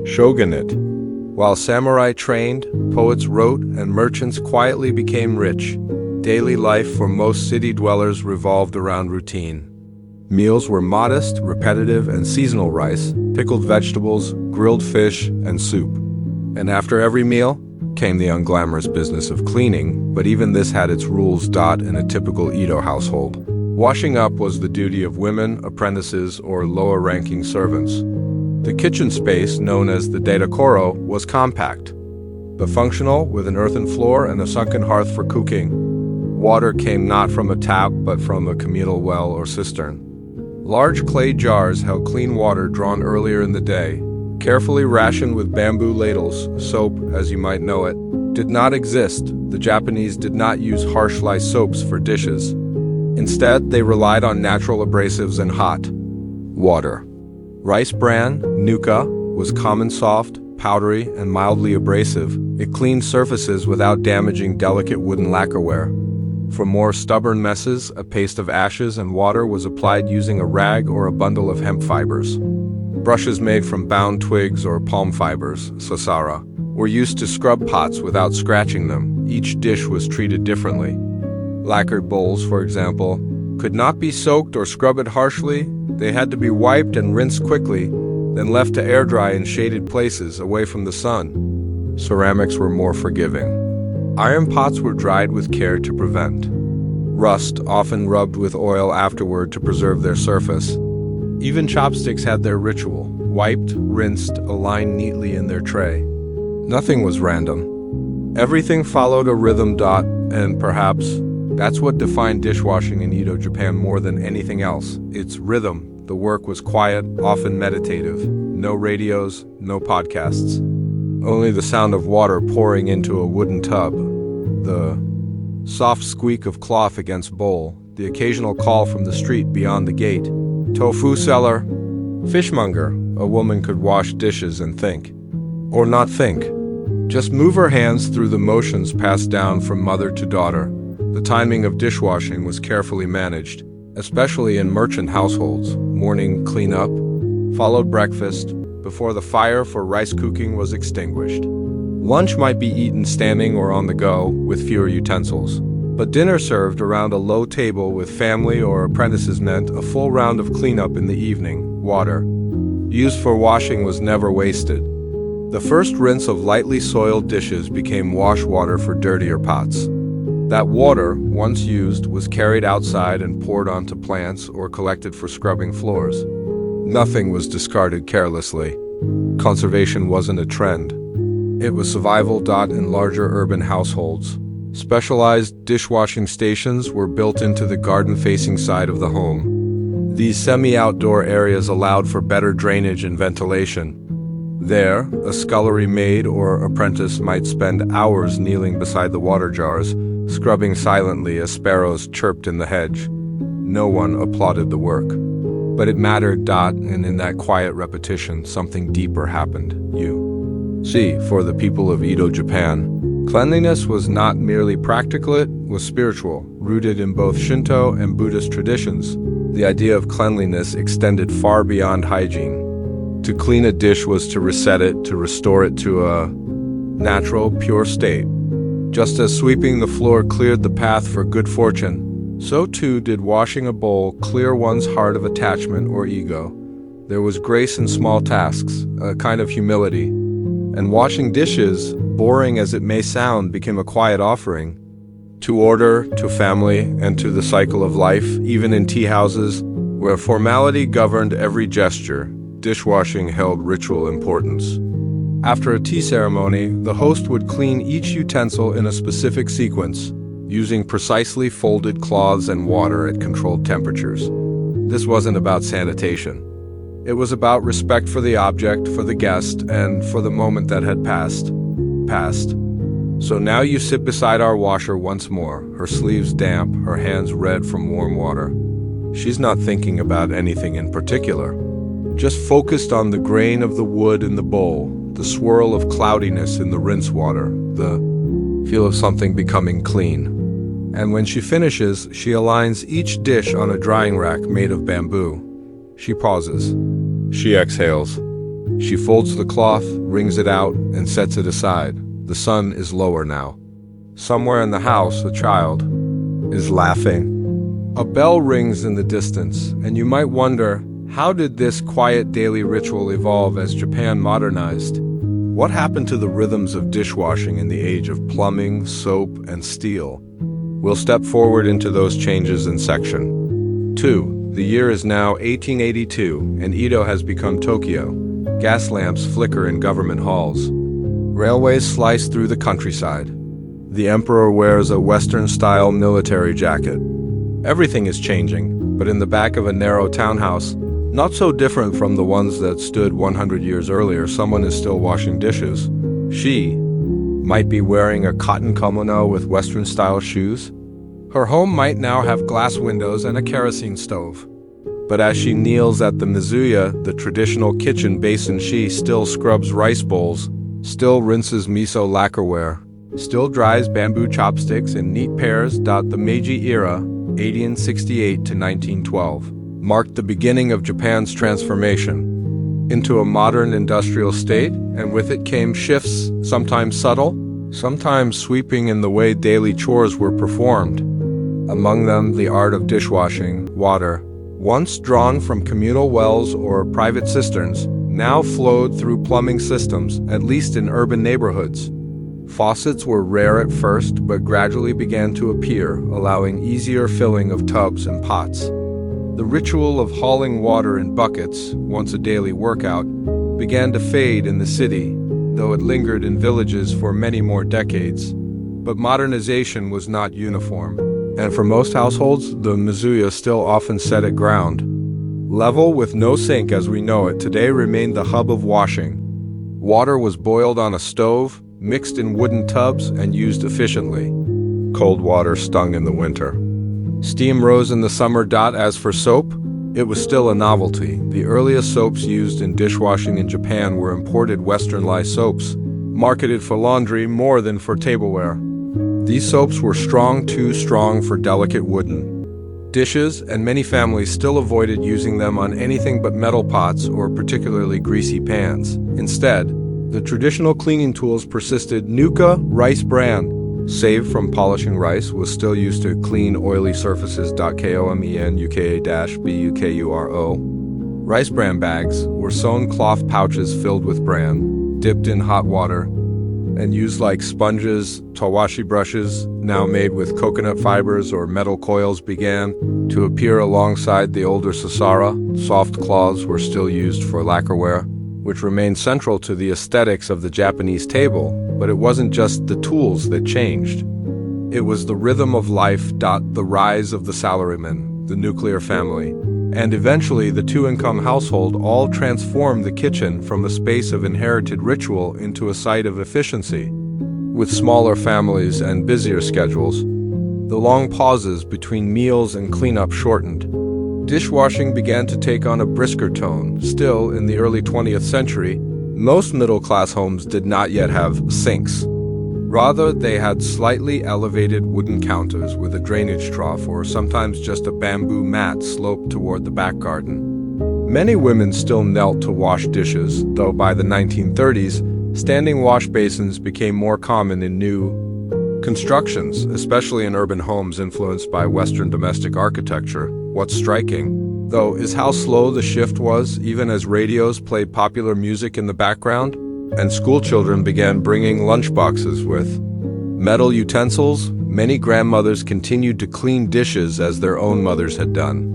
shogunate. While samurai trained, poets wrote, and merchants quietly became rich, daily life for most city dwellers revolved around routine. Meals were modest, repetitive, and seasonal: rice, pickled vegetables, grilled fish, and soup. And after every meal came the unglamorous business of cleaning, but even this had its rules. In a typical Edo household, washing up was the duty of women, apprentices, or lower-ranking servants. The kitchen space, known as the daidakoro, was compact, but functional, with an earthen floor and a sunken hearth for cooking. Water came not from a tap, but from a communal well or cistern. Large clay jars held clean water drawn earlier in the day, carefully rationed with bamboo ladles. Soap, as you might know it, did not exist. The Japanese did not use harsh lye soaps for dishes. Instead, they relied on natural abrasives and hot water. Rice bran, nuka, was common, soft, powdery, and mildly abrasive. It cleaned surfaces without damaging delicate wooden lacquerware. For more stubborn messes, a paste of ashes and water was applied using a rag or a bundle of hemp fibers. Brushes made from bound twigs or palm fibers, sasara, were used to scrub pots without scratching them. Each dish was treated differently. Lacquered bowls, for example, could not be soaked or scrubbed harshly. They had to be wiped and rinsed quickly, then left to air dry in shaded places away from the sun. Ceramics were more forgiving. Iron pots were dried with care to prevent rust, often rubbed with oil afterward to preserve their surface. Even chopsticks had their ritual, wiped, rinsed, aligned neatly in their tray. Nothing was random. Everything followed a rhythm. And perhaps that's what defined dishwashing in Edo, Japan more than anything else. Its rhythm. The work was quiet, often meditative. No radios, no podcasts. Only the sound of water pouring into a wooden tub, the soft squeak of cloth against bowl, the occasional call from the street beyond the gate. Tofu seller, fishmonger. A woman could wash dishes and think. Or not think. Just move her hands through the motions passed down from mother to daughter. The timing of dishwashing was carefully managed, especially in merchant households. Morning cleanup, followed breakfast, before the fire for rice cooking was extinguished. Lunch might be eaten standing or on the go, with fewer utensils. But dinner served around a low table with family or apprentices meant a full round of cleanup in the evening. Water, used for washing, was never wasted. The first rinse of lightly soiled dishes became wash water for dirtier pots. That water, once used, was carried outside and poured onto plants or collected for scrubbing floors. Nothing was discarded carelessly. Conservation wasn't a trend. It was survival. In larger urban households, specialized dishwashing stations were built into the garden-facing side of the home. These semi-outdoor areas allowed for better drainage and ventilation. There, a scullery maid or apprentice might spend hours kneeling beside the water jars, scrubbing silently as sparrows chirped in the hedge. No one applauded the work. But it mattered. And in that quiet repetition, something deeper happened. See, for the people of Edo, Japan, cleanliness was not merely practical, it was spiritual, rooted in both Shinto and Buddhist traditions. The idea of cleanliness extended far beyond hygiene. To clean a dish was to reset it, to restore it to a natural, pure state. Just as sweeping the floor cleared the path for good fortune, so too did washing a bowl clear one's heart of attachment or ego. There was grace in small tasks, a kind of humility. And washing dishes, boring as it may sound, became a quiet offering. To order, to family, and to the cycle of life, even in tea houses, where formality governed every gesture, dishwashing held ritual importance. After a tea ceremony, the host would clean each utensil in a specific sequence, using precisely folded cloths and water at controlled temperatures. This wasn't about sanitation. It was about respect for the object, for the guest, and for the moment that had passed. So now you sit beside our washer once more, her sleeves damp, her hands red from warm water. She's not thinking about anything in particular, just focused on the grain of the wood in the bowl, the swirl of cloudiness in the rinse water, the feel of something becoming clean. And when she finishes, she aligns each dish on a drying rack made of bamboo. She pauses. She exhales. She folds the cloth, wrings it out, and sets it aside. The sun is lower now. Somewhere in the house, a child is laughing. A bell rings in the distance, and you might wonder, how did this quiet daily ritual evolve as Japan modernized? What happened to the rhythms of dishwashing in the age of plumbing, soap, and steel? We'll step forward into those changes in Section 2. The year is now 1882, and Edo has become Tokyo. Gas lamps flicker in government halls. Railways slice through the countryside. The emperor wears a Western-style military jacket. Everything is changing, but in the back of a narrow townhouse, not so different from the ones that stood 100 years earlier, someone is still washing dishes. She might be wearing a cotton kimono with Western-style shoes. Her home might now have glass windows and a kerosene stove. But as she kneels at the mizuya, the traditional kitchen basin, she still scrubs rice bowls, still rinses miso lacquerware, still dries bamboo chopsticks in neat pairs. The Meiji era, 1868 to 1912, marked the beginning of Japan's transformation into a modern industrial state, and with it came shifts, sometimes subtle, sometimes sweeping in the way daily chores were performed. Among them, the art of dishwashing. Water, once drawn from communal wells or private cisterns, now flowed through plumbing systems, at least in urban neighborhoods. Faucets were rare at first, but gradually began to appear, allowing easier filling of tubs and pots. The ritual of hauling water in buckets, once a daily workout, began to fade in the city, though it lingered in villages for many more decades. But modernization was not uniform, and for most households, the mizuya still often set at ground level with no sink as we know it today remained the hub of washing. Water was boiled on a stove, mixed in wooden tubs, and used efficiently. Cold water stung in the winter. Steam rose in the summer. As for soap, it was still a novelty. The earliest soaps used in dishwashing in Japan were imported Western lye soaps, marketed for laundry more than for tableware. These soaps were strong, too strong for delicate wooden dishes, and many families still avoided using them on anything but metal pots or particularly greasy pans. Instead, the traditional cleaning tools persisted. Nuka, rice bran, saved from polishing rice, was still used to clean oily surfaces. KOMENUKA-BUKURO. Rice bran bags were sewn cloth pouches filled with bran, dipped in hot water, and used like sponges. Tawashi brushes, now made with coconut fibers or metal coils, began to appear alongside the older sasara. Soft cloths were still used for lacquerware, which remained central to the aesthetics of the Japanese table. But it wasn't just the tools that changed. It was the rhythm of life. The rise of the salaryman, the nuclear family, and eventually the two-income household all transformed the kitchen from a space of inherited ritual into a site of efficiency. With smaller families and busier schedules, the long pauses between meals and cleanup shortened. Dishwashing began to take on a brisker tone. Still, in the early 20th century, most middle-class homes did not yet have sinks. Rather, they had slightly elevated wooden counters with a drainage trough or sometimes just a bamboo mat sloped toward the back garden. Many women still knelt to wash dishes, though by the 1930s, standing wash basins became more common in new constructions, especially in urban homes influenced by Western domestic architecture. What's striking, though, is how slow the shift was, even as radios played popular music in the background, and schoolchildren began bringing lunchboxes with metal utensils. Many grandmothers continued to clean dishes as their own mothers had done.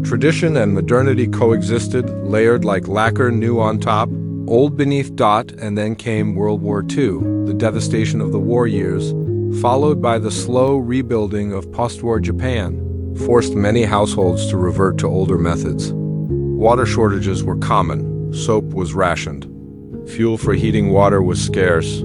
Tradition and modernity coexisted, layered like lacquer, new on top, old beneath. And then came World War II, the devastation of the war years, followed by the slow rebuilding of post-war Japan, forced many households to revert to older methods. Water shortages were common. Soap was rationed. Fuel for heating water was scarce.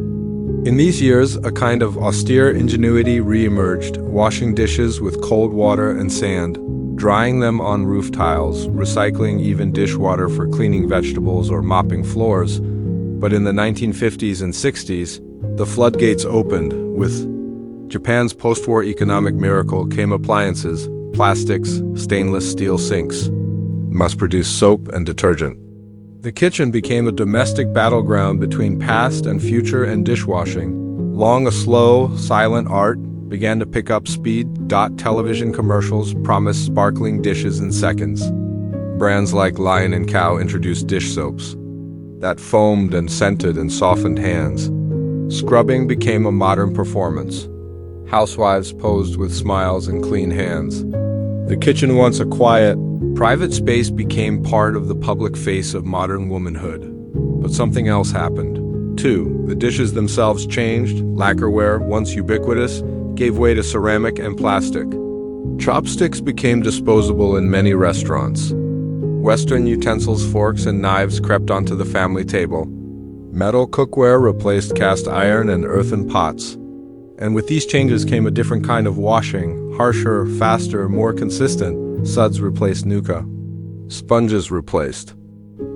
In these years, a kind of austere ingenuity re-emerged, washing dishes with cold water and sand, drying them on roof tiles, recycling even dishwater for cleaning vegetables or mopping floors. But in the 1950s and 60s, the floodgates opened. With Japan's post-war economic miracle came appliances, plastics, stainless steel sinks, mass-produced soap and detergent. The kitchen became a domestic battleground between past and future, and dishwashing, long a slow, silent art, began to pick up speed. Television commercials promised sparkling dishes in seconds. Brands like Lion and Cow introduced dish soaps. that foamed and scented and softened hands. Scrubbing became a modern performance. Housewives posed with smiles and clean hands. The kitchen, once a quiet, private space, became part of the public face of modern womanhood. But something else happened, too. The dishes themselves changed. Lacquerware, once ubiquitous, gave way to ceramic and plastic. Chopsticks became disposable in many restaurants. Western utensils, forks, and knives crept onto the family table. Metal cookware replaced cast iron and earthen pots. And with these changes came a different kind of washing, harsher, faster, more consistent. Suds replaced nuka. Sponges replaced.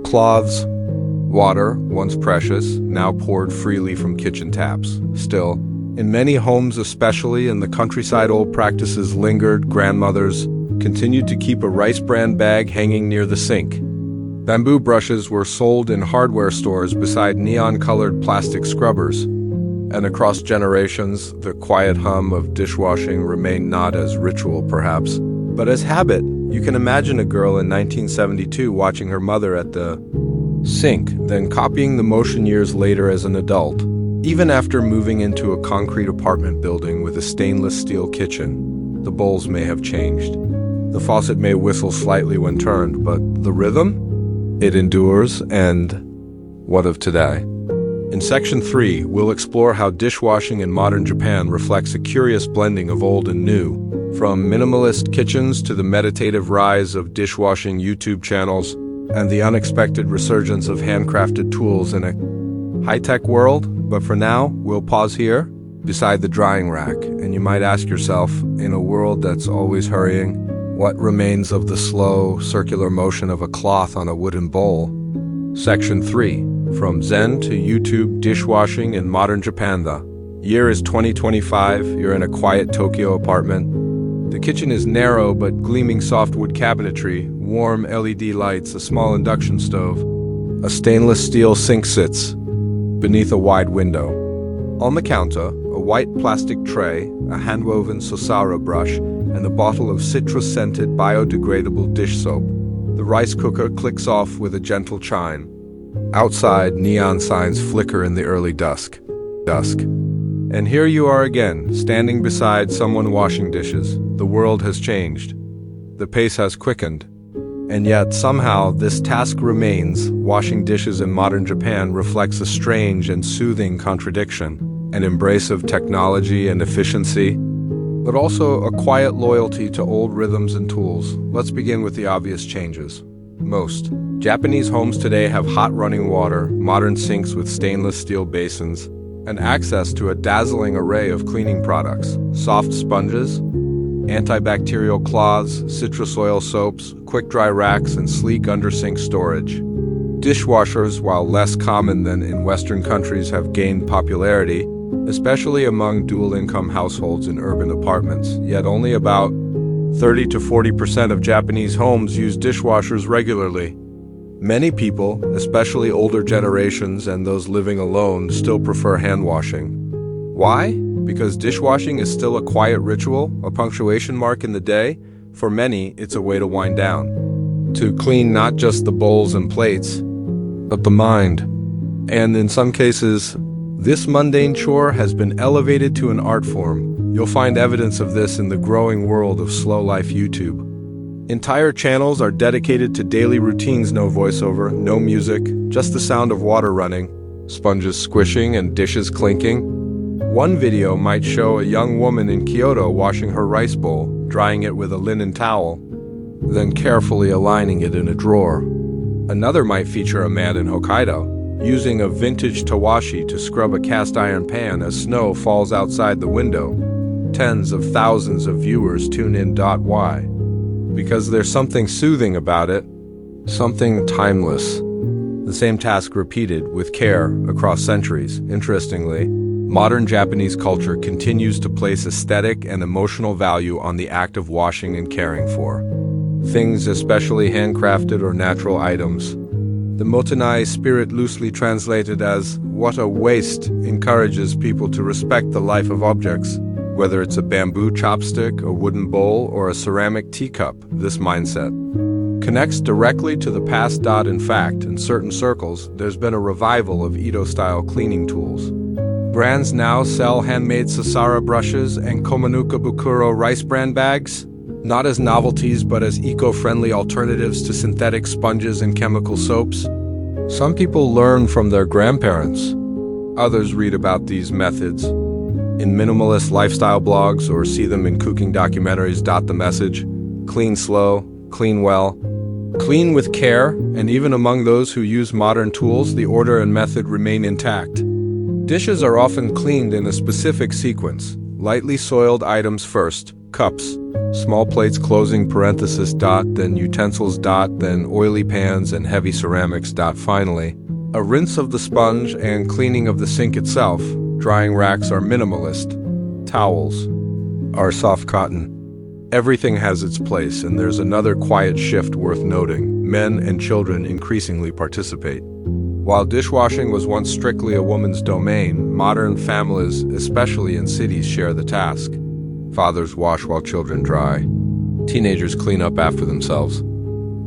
Cloths. Water, once precious, now poured freely from kitchen taps. Still, in many homes, especially in the countryside, old practices lingered. Grandmothers continued to keep a rice bran bag hanging near the sink. Bamboo brushes were sold in hardware stores beside neon-colored plastic scrubbers. And across generations, the quiet hum of dishwashing remained not as ritual, perhaps, but as habit. You can imagine a girl in 1972 watching her mother at the sink, then copying the motion years later as an adult. Even after moving into a concrete apartment building with a stainless steel kitchen, the bowls may have changed. The faucet may whistle slightly when turned, but the rhythm? It endures. And what of today? In Section 3, we'll explore how dishwashing in modern Japan reflects a curious blending of old and new, from minimalist kitchens to the meditative rise of dishwashing YouTube channels and the unexpected resurgence of handcrafted tools in a high-tech world. But for now, we'll pause here, beside the drying rack, and you might ask yourself, in a world that's always hurrying, what remains of the slow, circular motion of a cloth on a wooden bowl? Section 3. From Zen to YouTube dishwashing in modern Japan. The year is 2025. You're in a quiet Tokyo apartment. The kitchen is narrow but gleaming softwood cabinetry, warm LED lights, a small induction stove. A stainless steel sink sits beneath a wide window. On the counter, a white plastic tray, a hand-woven sosara brush, and a bottle of citrus-scented biodegradable dish soap. The rice cooker clicks off with a gentle chime. Outside, neon signs flicker in the early dusk. And here you are again, standing beside someone washing dishes. The world has changed. The pace has quickened. And yet, somehow, this task remains. Washing dishes in modern Japan reflects a strange and soothing contradiction, an embrace of technology and efficiency, but also a quiet loyalty to old rhythms and tools. Let's begin with the obvious changes. Most Japanese homes today have hot running water, modern sinks with stainless steel basins, and access to a dazzling array of cleaning products. Soft sponges, antibacterial cloths, citrus oil soaps, quick-dry racks, and sleek under-sink storage. Dishwashers, while less common than in Western countries, have gained popularity, especially among dual-income households in urban apartments. Yet only about 30 to 40% of Japanese homes use dishwashers regularly. Many people, especially older generations and those living alone, still prefer hand washing. Why? Because dishwashing is still a quiet ritual, a punctuation mark in the day. For many, it's a way to wind down, to clean not just the bowls and plates, but the mind. And in some cases, this mundane chore has been elevated to an art form. You'll find evidence of this in the growing world of slow life YouTube. Entire channels are dedicated to daily routines, no voiceover, no music, just the sound of water running, sponges squishing and dishes clinking. One video might show a young woman in Kyoto washing her rice bowl, drying it with a linen towel, then carefully aligning it in a drawer. Another might feature a man in Hokkaido, using a vintage tawashi to scrub a cast iron pan as snow falls outside the window. Tens of thousands of viewers tune in. Why? Because there's something soothing about it, something timeless. The same task repeated with care across centuries. Interestingly, modern Japanese culture continues to place aesthetic and emotional value on the act of washing and caring for things, especially handcrafted or natural items. The Motenai spirit, loosely translated as "what a waste," encourages people to respect the life of objects. Whether it's a bamboo chopstick, a wooden bowl, or a ceramic teacup, this mindset connects directly to the past. In fact, in certain circles, there's been a revival of Edo-style cleaning tools. Brands now sell handmade Sasara brushes and Komanuka Bukuro rice bran bags, not as novelties but as eco-friendly alternatives to synthetic sponges and chemical soaps. Some people learn from their grandparents. Others read about these methods in minimalist lifestyle blogs or see them in cooking documentaries. The message: clean slow, clean well, clean with care, and even among those who use modern tools, the order and method remain intact. Dishes are often cleaned in a specific sequence. Lightly soiled items first, cups, small plates closing parenthesis dot, then utensils dot, then oily pans and heavy ceramics dot. Finally, a rinse of the sponge and cleaning of the sink itself. Drying racks are minimalist. Towels are soft cotton. Everything has its place, and there's another quiet shift worth noting. Men and children increasingly participate. While dishwashing was once strictly a woman's domain, modern families, especially in cities, share the task. Fathers wash while children dry. Teenagers clean up after themselves.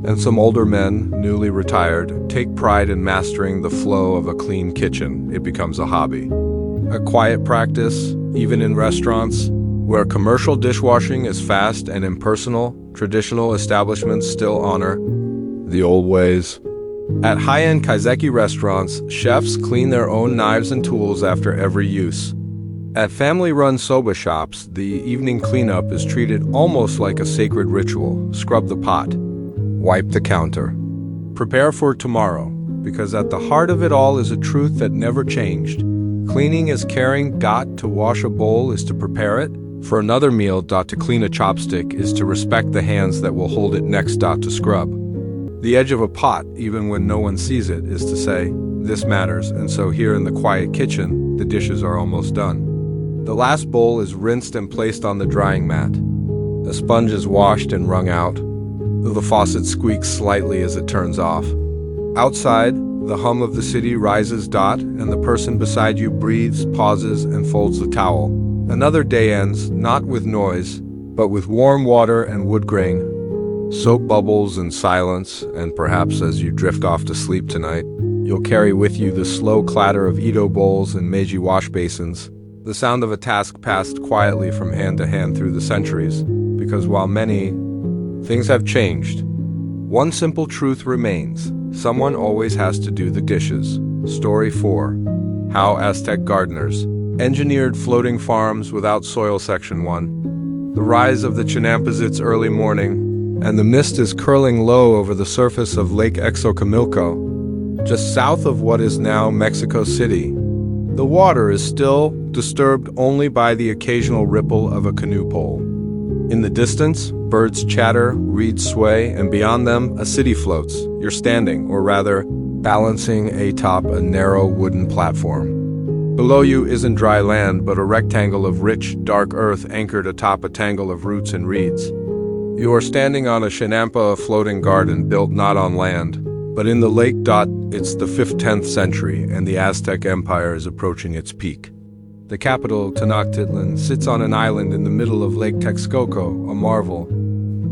And some older men, newly retired, take pride in mastering the flow of a clean kitchen. It becomes a hobby. A quiet practice, even in restaurants, where commercial dishwashing is fast and impersonal. Traditional establishments still honor the old ways. At high-end kaiseki restaurants, chefs clean their own knives and tools after every use. At family-run soba shops, the evening cleanup is treated almost like a sacred ritual. Scrub the pot, wipe the counter, prepare for tomorrow, because at the heart of it all is a truth that never changed. Cleaning is caring. To wash a bowl is to prepare it for another meal. To clean a chopstick is to respect the hands that will hold it next. To scrub the edge of a pot, even when no one sees it, is to say, this matters. And so here in the quiet kitchen, the dishes are almost done. The last bowl is rinsed and placed on the drying mat. The sponge is washed and wrung out. The faucet squeaks slightly as it turns off. Outside, the hum of the city rises. And the person beside you breathes, pauses, and folds the towel. Another day ends, not with noise, but with warm water and wood grain, soap bubbles and silence, and perhaps as you drift off to sleep tonight, you'll carry with you the slow clatter of Edo bowls and Meiji wash basins, the sound of a task passed quietly from hand to hand through the centuries, because while many things have changed, one simple truth remains: someone always has to do the dishes. Story 4. How Aztec Gardeners Engineered Floating Farms Without Soil. Section 1. The rise of the Chinampas. Early morning, and the mist is curling low over the surface of Lake Xochimilco, just south of what is now Mexico City. The water is still disturbed only by the occasional ripple of a canoe pole. In the distance, birds chatter, reeds sway, and beyond them, a city floats. You're standing, or rather, balancing atop a narrow wooden platform. Below you isn't dry land, but a rectangle of rich, dark earth anchored atop a tangle of roots and reeds. You are standing on a chinampa, a floating garden built not on land, but in the lake. It's the 5th-10th century, and the Aztec Empire is approaching its peak. The capital, Tenochtitlan, sits on an island in the middle of Lake Texcoco, a marvel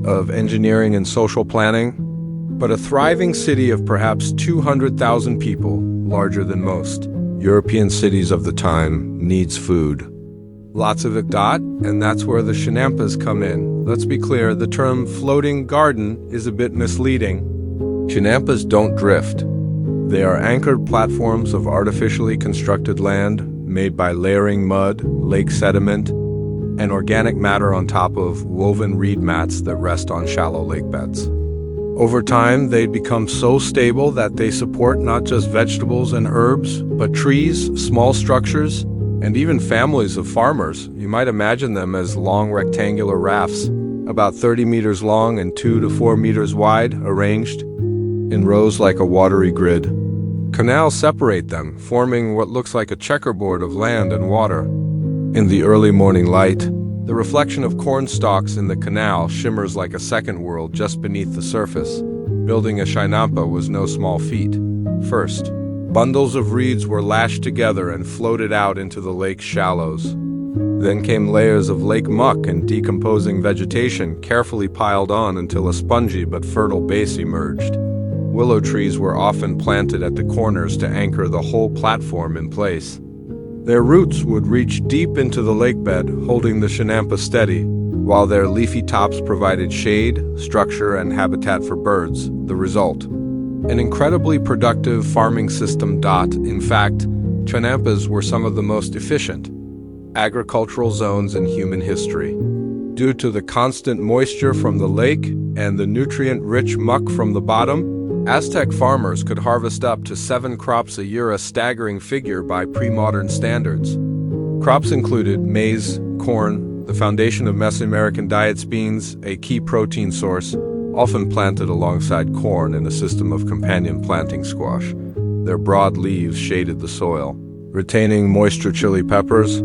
of engineering and social planning, but a thriving city of perhaps 200,000 people, larger than most European cities of the time, needs food. Lots of it. And that's where the chinampas come in. Let's be clear, the term floating garden is a bit misleading. Chinampas don't drift. They are anchored platforms of artificially constructed land made by layering mud, lake sediment, and organic matter on top of woven reed mats that rest on shallow lake beds. Over time, they'd become so stable that they support not just vegetables and herbs, but trees, small structures, and even families of farmers. You might imagine them as long rectangular rafts, about 30 meters long and 2 to 4 meters wide, arranged in rows like a watery grid. Canals separate them, forming what looks like a checkerboard of land and water. In the early morning light, the reflection of corn stalks in the canal shimmers like a second world just beneath the surface. Building a chinampa was no small feat. First, bundles of reeds were lashed together and floated out into the lake's shallows. Then came layers of lake muck and decomposing vegetation carefully piled on until a spongy but fertile base emerged. Willow trees were often planted at the corners to anchor the whole platform in place. Their roots would reach deep into the lakebed, holding the chinampa steady, while their leafy tops provided shade, structure, and habitat for birds. The result: an incredibly productive farming system. In fact, chinampas were some of the most efficient agricultural zones in human history. Due to the constant moisture from the lake and the nutrient-rich muck from the bottom, Aztec farmers could harvest up to 7 crops a year, a staggering figure by pre-modern standards. Crops included maize, corn, the foundation of Mesoamerican diets, beans, a key protein source, often planted alongside corn in a system of companion planting squash. Their broad leaves shaded the soil, retaining moisture. Chili peppers,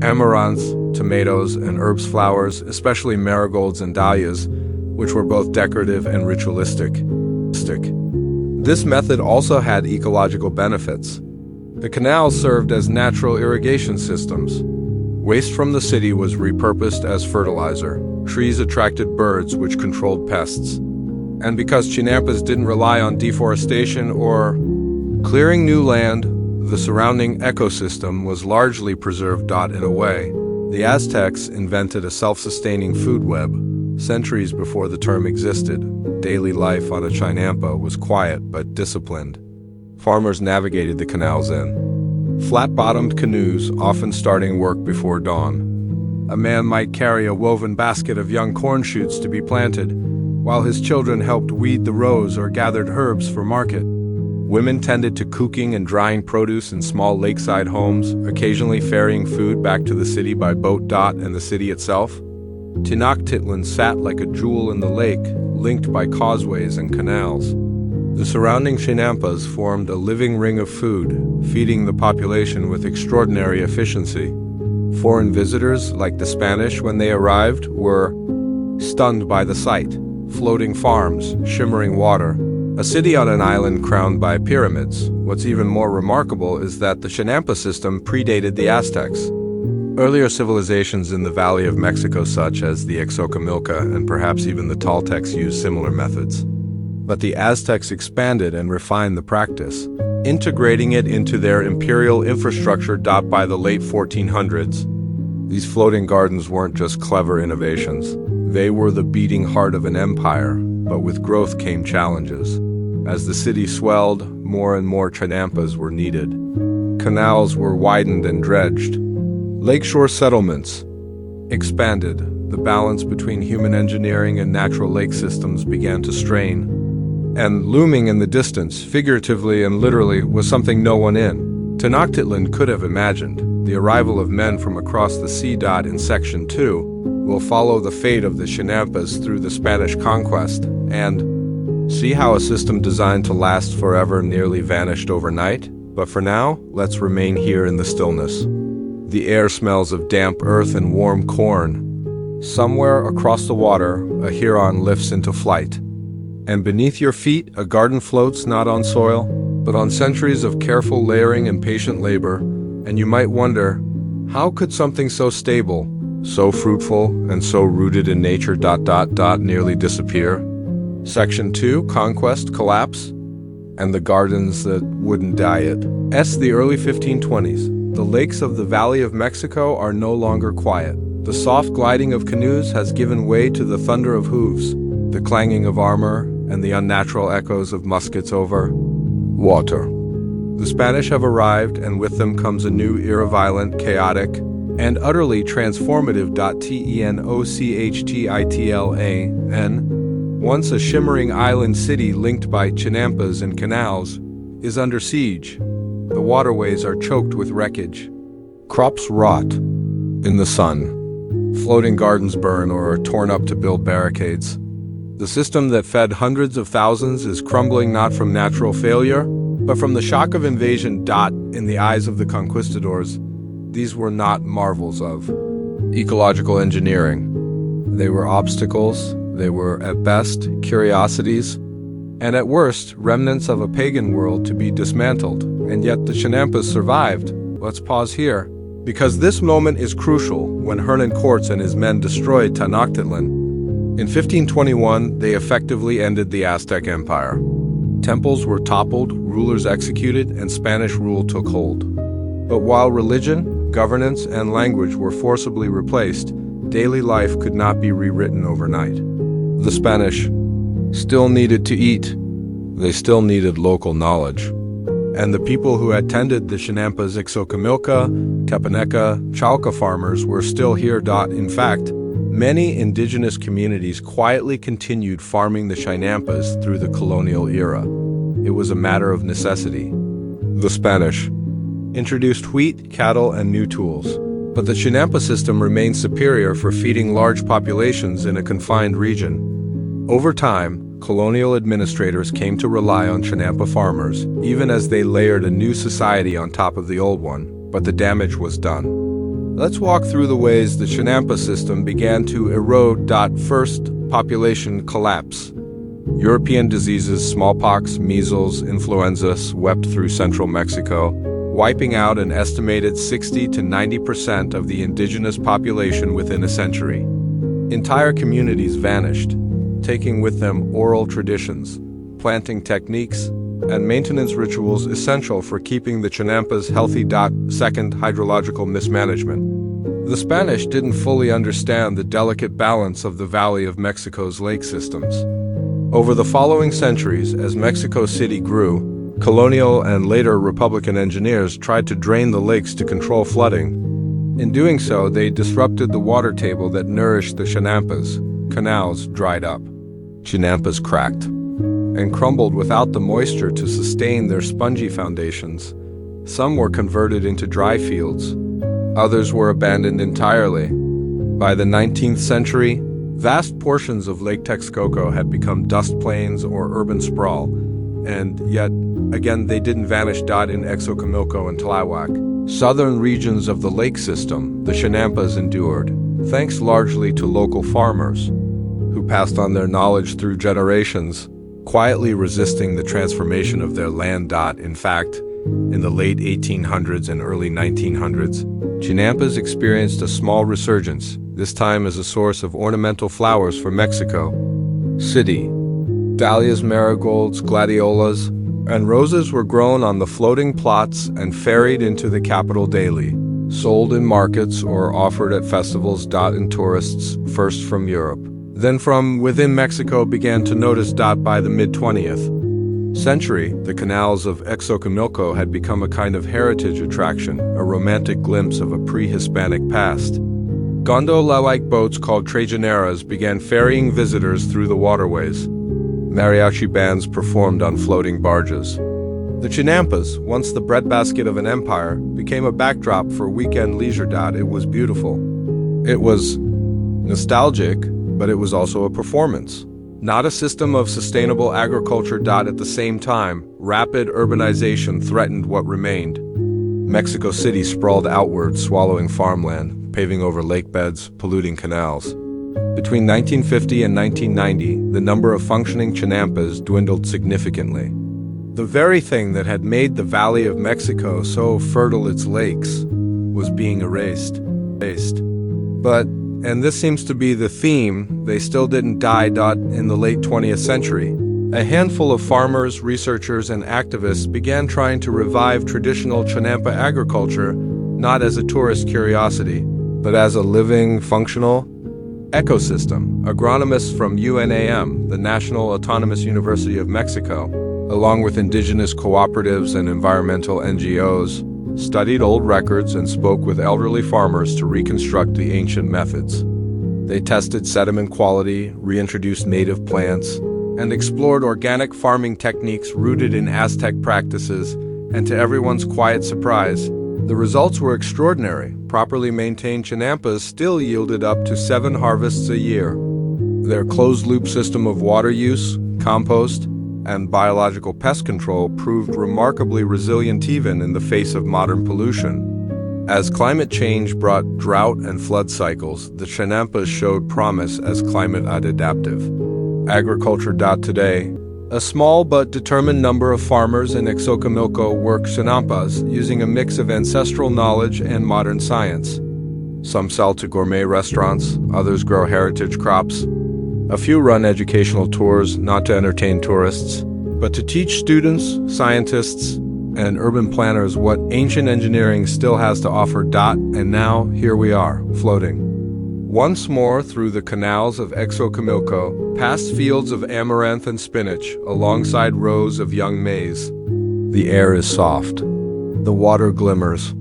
amaranth, tomatoes, and herbs. Flowers, especially marigolds and dahlias, which were both decorative and ritualistic. This method also had ecological benefits. The canals served as natural irrigation systems. Waste from the city was repurposed as fertilizer. Trees attracted birds, which controlled pests. And because chinampas didn't rely on deforestation or clearing new land, the surrounding ecosystem was largely preserved. In a way, the Aztecs invented a self-sustaining food web centuries before the term existed. Daily life on a chinampa was quiet but disciplined. Farmers navigated the canals in flat-bottomed canoes, often starting work before dawn. A man might carry a woven basket of young corn shoots to be planted, while his children helped weed the rows or gathered herbs for market. Women tended to cooking and drying produce in small lakeside homes, occasionally ferrying food back to the city by boat. And the city itself? Tenochtitlan sat like a jewel in the lake, linked by causeways and canals. The surrounding chinampas formed a living ring of food, feeding the population with extraordinary efficiency. Foreign visitors, like the Spanish when they arrived, were stunned by the sight. Floating farms, shimmering water, a city on an island crowned by pyramids. What's even more remarkable is that the chinampa system predated the Aztecs. Earlier civilizations in the Valley of Mexico, such as the Xochimilca and perhaps even the Toltecs, used similar methods. But the Aztecs expanded and refined the practice, integrating it into their imperial infrastructure. By the late 1400s, these floating gardens weren't just clever innovations. They were the beating heart of an empire, but with growth came challenges. As the city swelled, more and more chinampas were needed. Canals were widened and dredged. Lakeshore settlements expanded. The balance between human engineering and natural lake systems began to strain. And looming in the distance, figuratively and literally, was something no one in Tenochtitlan could have imagined: the arrival of men from across the sea. In Section 2, we'll follow the fate of the chinampas through the Spanish conquest and see how a system designed to last forever nearly vanished overnight. But for now, let's remain here in the stillness. The air smells of damp earth and warm corn. Somewhere across the water, a heron lifts into flight. And beneath your feet, a garden floats not on soil, but on centuries of careful layering and patient labor. And you might wonder, how could something so stable, so fruitful, and so rooted in nature nearly disappear? Section 2, Conquest, Collapse, and the Gardens That Wouldn't Die It. The early 1520s. The lakes of the Valley of Mexico are no longer quiet. The soft gliding of canoes has given way to the thunder of hooves, the clanging of armor, and the unnatural echoes of muskets over water. The Spanish have arrived, and with them comes a new era, violent, chaotic, and utterly transformative. Tenochtitlan, once a shimmering island city linked by chinampas and canals, is under siege. The waterways are choked with wreckage. Crops rot in the sun. Floating gardens burn or are torn up to build barricades. The system that fed hundreds of thousands is crumbling, not from natural failure, but from the shock of invasion. In the eyes of the conquistadors, these were not marvels of ecological engineering. They were obstacles. They were, at best, curiosities, and at worst, remnants of a pagan world to be dismantled. And yet the chinampas survived. Let's pause here. Because this moment is crucial when Hernan Cortes and his men destroyed Tenochtitlan. In 1521, they effectively ended the Aztec Empire. Temples were toppled, rulers executed, and Spanish rule took hold. But while religion, governance, and language were forcibly replaced, daily life could not be rewritten overnight. The Spanish still needed to eat. They still needed local knowledge. And the people who had tended the Chinampas Ixocamilca, Tepaneca, Chalca farmers were still here. In fact, many indigenous communities quietly continued farming the Chinampas through the colonial era. It was a matter of necessity. The Spanish introduced wheat, cattle, and new tools. But the Chinampa system remained superior for feeding large populations in a confined region. Over time, colonial administrators came to rely on Chinampa farmers, even as they layered a new society on top of the old one, but the damage was done. Let's walk through the ways the Chinampa system began to erode. First, population collapse. European diseases, smallpox, measles, influenza swept through central Mexico, wiping out an estimated 60 to 90% of the indigenous population within a century. Entire communities vanished, taking with them oral traditions, planting techniques, and maintenance rituals essential for keeping the Chinampas healthy. Second, hydrological mismanagement. The Spanish didn't fully understand the delicate balance of the Valley of Mexico's lake systems. Over the following centuries, as Mexico City grew, colonial and later Republican engineers tried to drain the lakes to control flooding. In doing so, they disrupted the water table that nourished the Chinampas. Canals dried up. Chinampas cracked and crumbled without the moisture to sustain their spongy foundations. Some were converted into dry fields. Others were abandoned entirely. By the 19th century, vast portions of Lake Texcoco had become dust plains or urban sprawl, and yet, again, they didn't vanish. In Ixocamilco and Tláhuac, southern regions of the lake system, the Chinampas endured, thanks largely to local farmers, who passed on their knowledge through generations, quietly resisting the transformation of their land. In fact, in the late 1800s and early 1900s, Chinampas experienced a small resurgence, this time as a source of ornamental flowers for Mexico City. Dahlias, marigolds, gladiolas, and roses were grown on the floating plots and ferried into the capital daily, sold in markets or offered at festivals. And tourists, first from Europe, then from within Mexico, began to notice. By the mid-20th century, the canals of Ixocamilco had become a kind of heritage attraction, a romantic glimpse of a pre-Hispanic past. Gondola-like boats called trajineras began ferrying visitors through the waterways. Mariachi bands performed on floating barges. The Chinampas, once the breadbasket of an empire, became a backdrop for weekend leisure. It was beautiful. It was nostalgic, but it was also a performance. Not a system of sustainable agriculture. At the same time, rapid urbanization threatened what remained. Mexico City sprawled outward, swallowing farmland, paving over lake beds, polluting canals. Between 1950 and 1990, the number of functioning Chinampas dwindled significantly. The very thing that had made the Valley of Mexico so fertile, its lakes, was being erased. But, and this seems to be the theme, they still didn't die. In the late 20th century, a handful of farmers, researchers, and activists began trying to revive traditional Chinampa agriculture, not as a tourist curiosity, but as a living, functional ecosystem. Agronomists from UNAM, the National Autonomous University of Mexico, along with indigenous cooperatives and environmental NGOs, studied old records and spoke with elderly farmers to reconstruct the ancient methods. They tested sediment quality, reintroduced native plants, and explored organic farming techniques rooted in Aztec practices, and to everyone's quiet surprise, the results were extraordinary. Properly maintained Chinampas still yielded up to 7 harvests a year. Their closed-loop system of water use, compost, and biological pest control proved remarkably resilient even in the face of modern pollution. As climate change brought drought and flood cycles, the Chinampas showed promise as climate adaptive. Agriculture. Today, A small but determined number of farmers in Xochimilco work chinampas using a mix of ancestral knowledge and modern science. Some sell to gourmet restaurants, others grow heritage crops. A few run educational tours, not to entertain tourists, but to teach students, scientists, and urban planners what ancient engineering still has to offer. And now, here we are, floating once more through the canals of Xochimilco, past fields of amaranth and spinach, alongside rows of young maize. The air is soft. The water glimmers.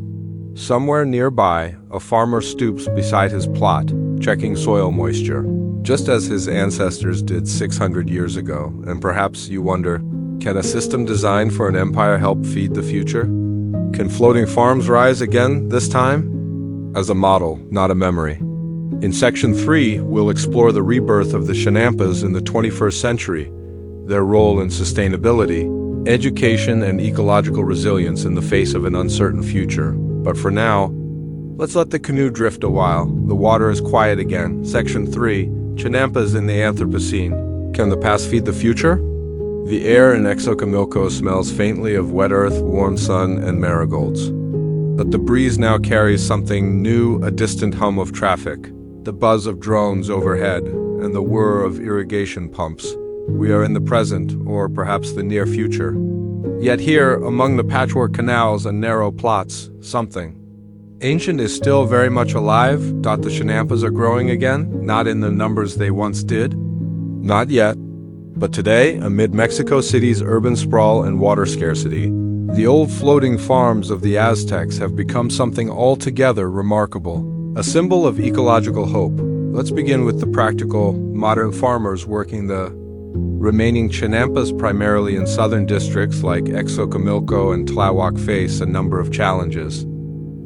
Somewhere nearby, a farmer stoops beside his plot, checking soil moisture, just as his ancestors did 600 years ago. And perhaps you wonder, can a system designed for an empire help feed the future? Can floating farms rise again this time? As a model, not a memory. In Section 3, we'll explore the rebirth of the chinampas in the 21st century, their role in sustainability, education, and ecological resilience in the face of an uncertain future. But for now, let's let the canoe drift a while. The water is quiet again. Section 3, chinampas in the Anthropocene. Can the past feed the future? The air in Xochimilco smells faintly of wet earth, warm sun, and marigolds. But the breeze now carries something new, a distant hum of traffic, the buzz of drones overhead, and the whir of irrigation pumps. We are in the present, or perhaps the near future. Yet here, among the patchwork canals and narrow plots, something ancient is still very much alive. The chinampas are growing again, not in the numbers they once did. Not yet. But today, amid Mexico City's urban sprawl and water scarcity, the old floating farms of the Aztecs have become something altogether remarkable, a symbol of ecological hope. Let's begin with the practical, modern farmers working the remaining chinampas, primarily in southern districts like Xochimilco and Tláhuac, face a number of challenges.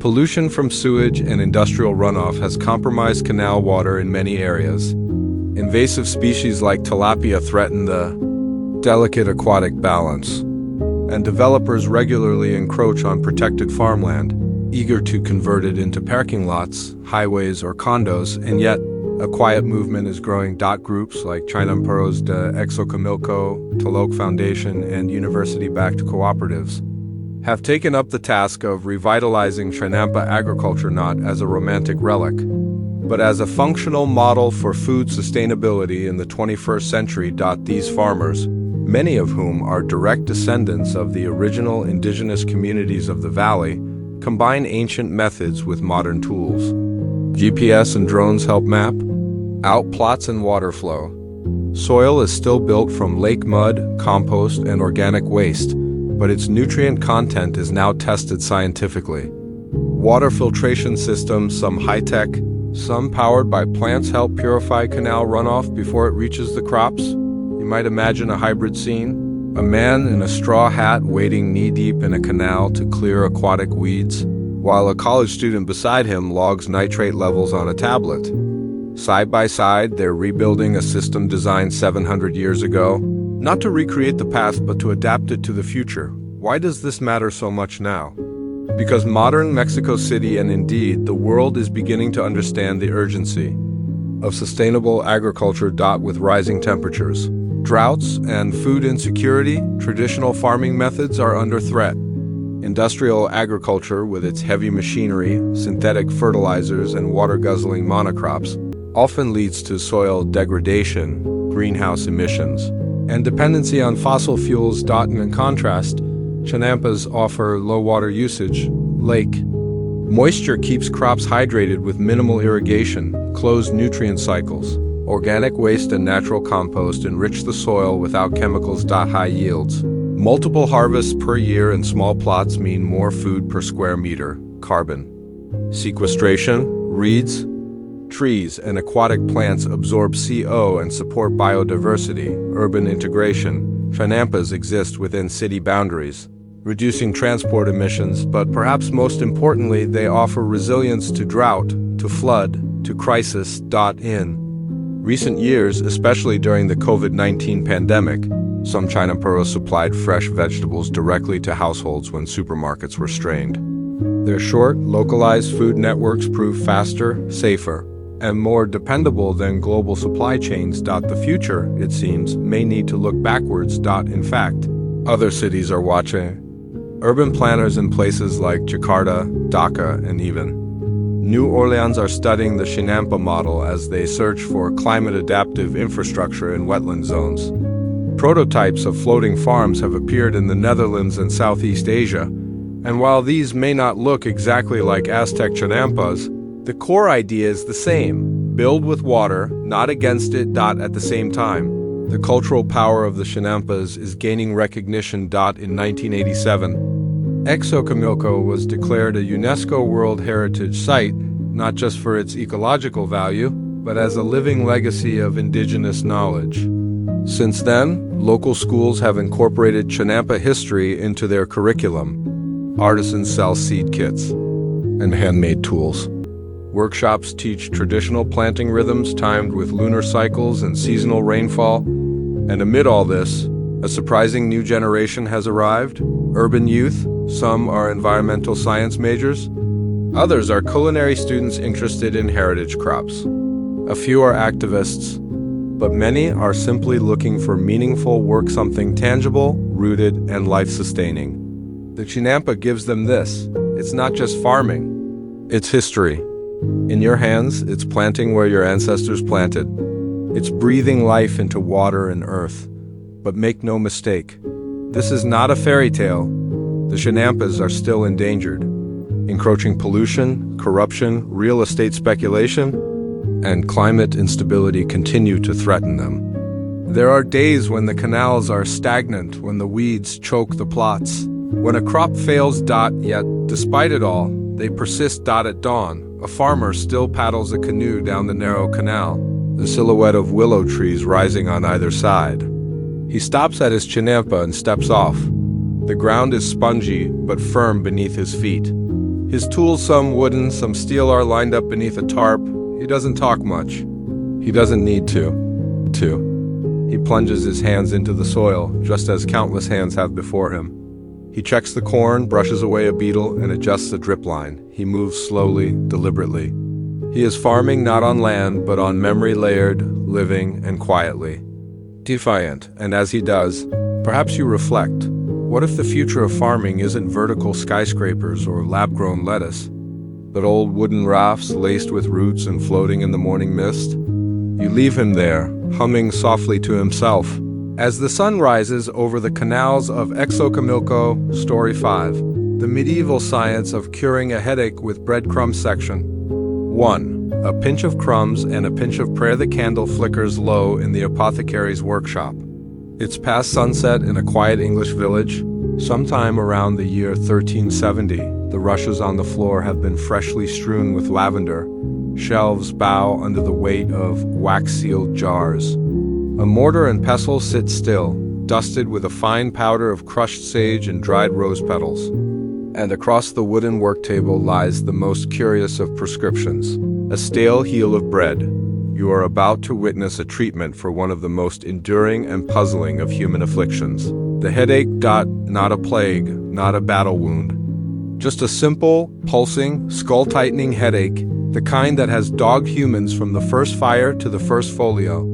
Pollution from sewage and industrial runoff has compromised canal water in many areas. Invasive species like tilapia threaten the delicate aquatic balance, and developers regularly encroach on protected farmland, eager to convert it into parking lots, highways, or condos. And yet, a quiet movement is growing. Groups like Chinamperos de Xochimilco, Taloc Foundation, and university-backed cooperatives have taken up the task of revitalizing chinampa agriculture, not as a romantic relic, but as a functional model for food sustainability in the 21st century. These farmers, many of whom are direct descendants of the original indigenous communities of the valley, combine ancient methods with modern tools. GPS and drones help map out plots and water flow. Soil is still built from lake mud, compost, and organic waste, but its nutrient content is now tested scientifically. Water filtration systems, some high-tech, some powered by plants, help purify canal runoff before it reaches the crops. You might imagine a hybrid scene. A man in a straw hat wading knee-deep in a canal to clear aquatic weeds, while a college student beside him logs nitrate levels on a tablet. Side by side, they're rebuilding a system designed 700 years ago, not to recreate the past, but to adapt it to the future. Why does this matter so much now? Because modern Mexico City, and indeed the world, is beginning to understand the urgency of sustainable agriculture. With rising temperatures, droughts, and food insecurity, traditional farming methods are under threat. Industrial agriculture, with its heavy machinery, synthetic fertilizers, and water-guzzling monocrops, often leads to soil degradation, greenhouse emissions, and dependency on fossil fuels. In contrast, chinampas offer low water usage, lake moisture keeps crops hydrated with minimal irrigation, closed nutrient cycles. Organic waste and natural compost enrich the soil without chemicals. High yields. Multiple harvests per year in small plots mean more food per square meter. Carbon sequestration. Reeds, trees, and aquatic plants absorb CO and support biodiversity. Urban integration. Chinampas exist within city boundaries, reducing transport emissions, but perhaps most importantly, they offer resilience to drought, to flood, to crisis. In recent years, especially during the COVID-19 pandemic, some Chinamperos supplied fresh vegetables directly to households when supermarkets were strained. Their short, localized food networks prove faster, safer, and more dependable than global supply chains. The future, it seems, may need to look backwards. In fact, other cities are watching. Urban planners in places like Jakarta, Dhaka, and even New Orleans are studying the Chinampa model as they search for climate-adaptive infrastructure in wetland zones. Prototypes of floating farms have appeared in the Netherlands and Southeast Asia, and while these may not look exactly like Aztec Chinampas, the core idea is the same: build with water, not against it. At the same time, the cultural power of the Chinampas is gaining recognition. In 1987, Xochimilco was declared a UNESCO World Heritage Site, not just for its ecological value, but as a living legacy of indigenous knowledge. Since then, local schools have incorporated Chinampa history into their curriculum. Artisans sell seed kits and handmade tools. Workshops teach traditional planting rhythms timed with lunar cycles and seasonal rainfall. And amid all this, a surprising new generation has arrived. Urban youth, some are environmental science majors. Others are culinary students interested in heritage crops. A few are activists, but many are simply looking for meaningful work, something tangible, rooted, and life-sustaining. The Chinampa gives them this. It's not just farming, it's history. In your hands, it's planting where your ancestors planted. It's breathing life into water and earth. But make no mistake, this is not a fairy tale. The Chinampas are still endangered. Encroaching pollution, corruption, real estate speculation, and climate instability continue to threaten them. There are days when the canals are stagnant, when the weeds choke the plots, when a crop fails. Yet, despite it all, they persist. At dawn, a farmer still paddles a canoe down the narrow canal, the silhouette of willow trees rising on either side. He stops at his Chinampa and steps off. The ground is spongy but firm beneath his feet. His tools, some wooden, some steel, are lined up beneath a tarp. He doesn't talk much. He doesn't need to. He plunges his hands into the soil, just as countless hands have before him. He checks the corn, brushes away a beetle, and adjusts the drip line. He moves slowly, deliberately. He is farming not on land, but on memory, layered, living, and quietly. Defiant, and as he does, perhaps you reflect, what if the future of farming isn't vertical skyscrapers or lab-grown lettuce, but old wooden rafts laced with roots and floating in the morning mist? You leave him there, humming softly to himself. As the sun rises over the canals of Xochimilco, Story 5, the medieval science of curing a headache with breadcrumbs section. 1. A pinch of crumbs and a pinch of prayer. The candle flickers low in the apothecary's workshop. It's past sunset in a quiet English village. Sometime around the year 1370, the rushes on the floor have been freshly strewn with lavender. Shelves bow under the weight of wax-sealed jars. A mortar and pestle sit still, dusted with a fine powder of crushed sage and dried rose petals. And across the wooden work table lies the most curious of prescriptions, a stale heel of bread. You are about to witness a treatment for one of the most enduring and puzzling of human afflictions. The headache. Not a plague, not a battle wound. Just a simple, pulsing, skull-tightening headache, the kind that has dogged humans from the first fire to the first folio.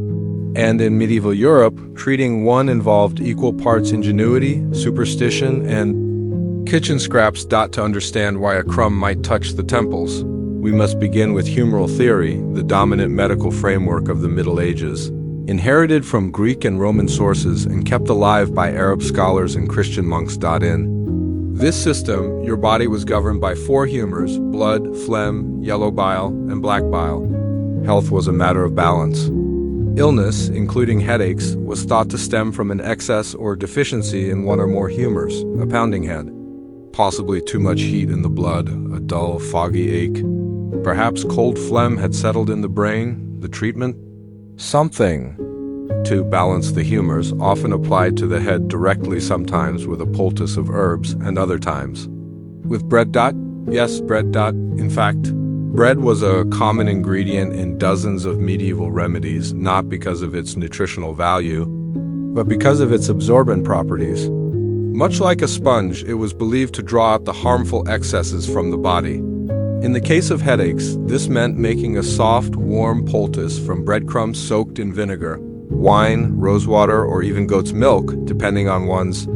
And in medieval Europe, treating one involved equal parts ingenuity, superstition, and kitchen scraps. To understand why a crumb might touch the temples, we must begin with humoral theory, the dominant medical framework of the Middle Ages. Inherited from Greek and Roman sources and kept alive by Arab scholars and Christian monks. In this system, your body was governed by four humors: blood, phlegm, yellow bile, and black bile. Health was a matter of balance. Illness, including headaches, was thought to stem from an excess or deficiency in one or more humors, a pounding head, possibly too much heat in the blood, a dull, foggy ache. Perhaps cold phlegm had settled in the brain. The treatment? Something to balance the humors, often applied to the head directly, sometimes with a poultice of herbs, and other times with bread. Yes, bread. In fact, bread was a common ingredient in dozens of medieval remedies, not because of its nutritional value, but because of its absorbent properties. Much like a sponge, it was believed to draw out the harmful excesses from the body. In the case of headaches, this meant making a soft, warm poultice from breadcrumbs soaked in vinegar, wine, rosewater, or even goat's milk, depending on one's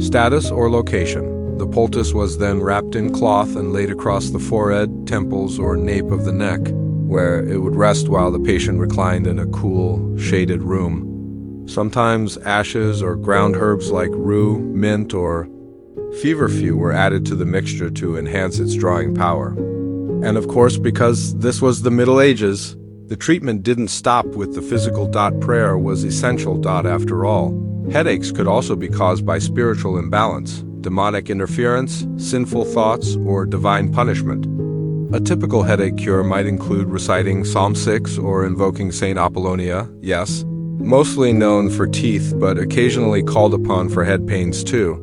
status or location. The poultice was then wrapped in cloth and laid across the forehead, temples, or nape of the neck, where it would rest while the patient reclined in a cool, shaded room. Sometimes ashes or ground herbs like rue, mint, or feverfew were added to the mixture to enhance its drawing power. And of course, because this was the Middle Ages, the treatment didn't stop with the physical. Prayer was essential. After all, headaches could also be caused by spiritual imbalance, demonic interference, sinful thoughts, or divine punishment. A typical headache cure might include reciting Psalm 6 or invoking Saint Apollonia, yes, mostly known for teeth but occasionally called upon for head pains too.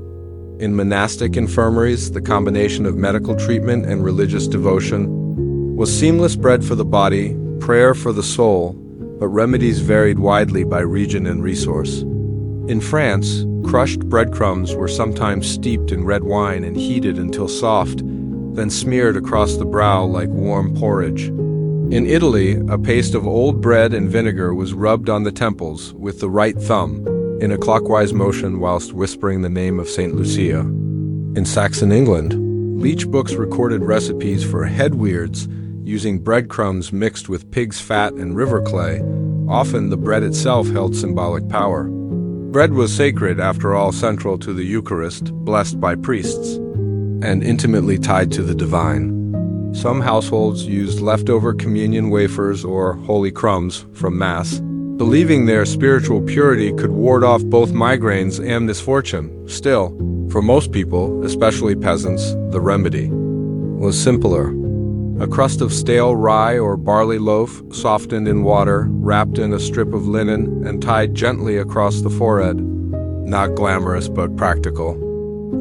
In monastic infirmaries, the combination of medical treatment and religious devotion was seamless. Bread for the body, prayer for the soul, but remedies varied widely by region and resource. In France, crushed breadcrumbs were sometimes steeped in red wine and heated until soft, then smeared across the brow like warm porridge. In Italy, a paste of old bread and vinegar was rubbed on the temples with the right thumb, in a clockwise motion whilst whispering the name of St. Lucia. In Saxon England, leech books recorded recipes for head weirds using breadcrumbs mixed with pig's fat and river clay. Often the bread itself held symbolic power. Bread was sacred, after all, central to the Eucharist, blessed by priests, and intimately tied to the divine. Some households used leftover communion wafers or holy crumbs from Mass, believing their spiritual purity could ward off both migraines and misfortune. Still, for most people, especially peasants, the remedy was simpler. A crust of stale rye or barley loaf, softened in water, wrapped in a strip of linen, and tied gently across the forehead. Not glamorous, but practical.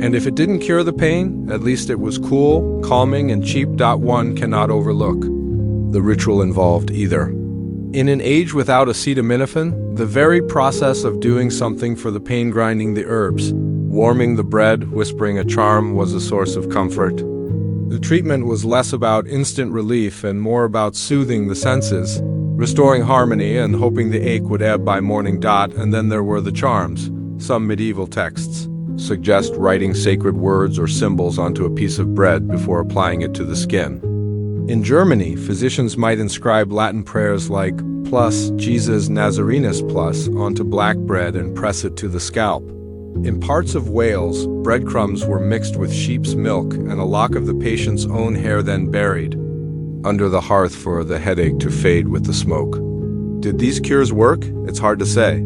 And if it didn't cure the pain, at least it was cool, calming, and cheap. One cannot overlook the ritual involved either. In an age without acetaminophen, the very process of doing something for the pain, grinding the herbs, warming the bread, whispering a charm, was a source of comfort. The treatment was less about instant relief and more about soothing the senses, restoring harmony and hoping the ache would ebb by morning. And then there were the charms. Some medieval texts suggest writing sacred words or symbols onto a piece of bread before applying it to the skin. In Germany, physicians might inscribe Latin prayers like "Plus Jesus Nazarenus Plus" onto black bread and press it to the scalp. In parts of Wales, breadcrumbs were mixed with sheep's milk and a lock of the patient's own hair then buried under the hearth for the headache to fade with the smoke. Did these cures work? It's hard to say.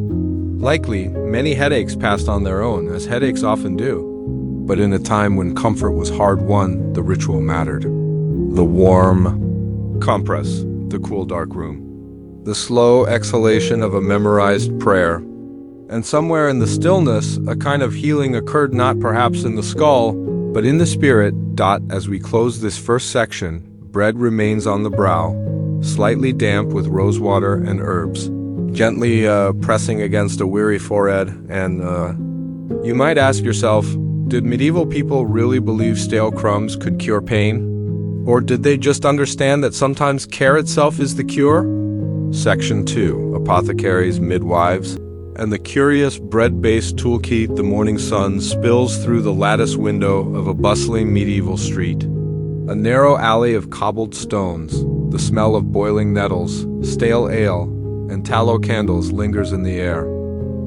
Likely, many headaches passed on their own, as headaches often do. But in a time when comfort was hard-won, the ritual mattered. The warm compress, the cool dark room, the slow exhalation of a memorized prayer, and somewhere in the stillness, a kind of healing occurred, not perhaps in the skull, but in the spirit. As we close this first section, bread remains on the brow, slightly damp with rosewater and herbs, gently pressing against a weary forehead. And you might ask yourself, did medieval people really believe stale crumbs could cure pain? Or did they just understand that sometimes care itself is the cure? Section 2, Apothecaries, Midwives, and the curious bread-based toolkit. The morning sun spills through the lattice window of a bustling medieval street. A narrow alley of cobbled stones, the smell of boiling nettles, stale ale, and tallow candles lingers in the air.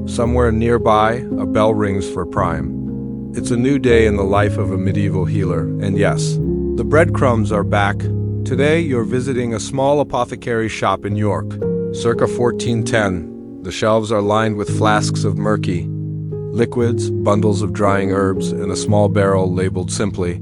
Somewhere nearby, a bell rings for prime. It's a new day in the life of a medieval healer, and yes, the breadcrumbs are back. Today, you're visiting a small apothecary shop in York, circa 1410. The shelves are lined with flasks of murky liquids, bundles of drying herbs, and a small barrel labeled simply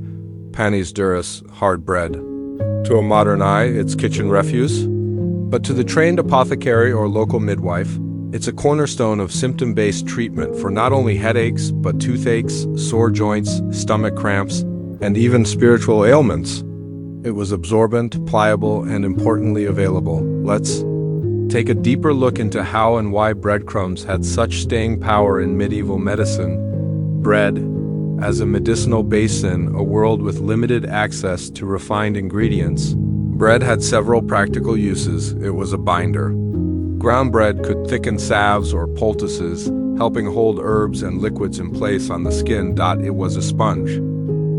Panis Duris, hard bread. To a modern eye, it's kitchen refuse, but to the trained apothecary or local midwife, it's a cornerstone of symptom-based treatment for not only headaches, but toothaches, sore joints, stomach cramps, and even spiritual ailments. It was absorbent, pliable, and importantly available. Let's take a deeper look into how and why breadcrumbs had such staying power in medieval medicine. Bread, As a medicinal basin, a world with limited access to refined ingredients, bread had several practical uses. It was a binder. Ground bread could thicken salves or poultices, helping hold herbs and liquids in place on the skin. It was a sponge.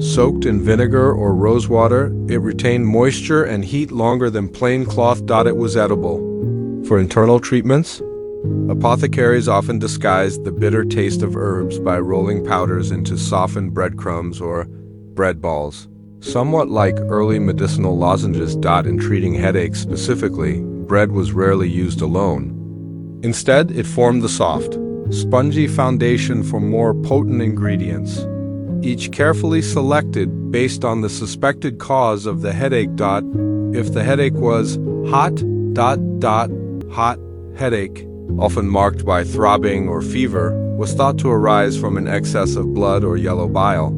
Soaked in vinegar or rosewater, it retained moisture and heat longer than plain cloth. It was edible. For internal treatments, apothecaries often disguised the bitter taste of herbs by rolling powders into softened breadcrumbs or bread balls. Somewhat like early medicinal lozenges. In treating headaches specifically, bread was rarely used alone. Instead, it formed the soft, spongy foundation for more potent ingredients, each carefully selected based on the suspected cause of the headache. If the headache was hot headache, often marked by throbbing or fever, was thought to arise from an excess of blood or yellow bile.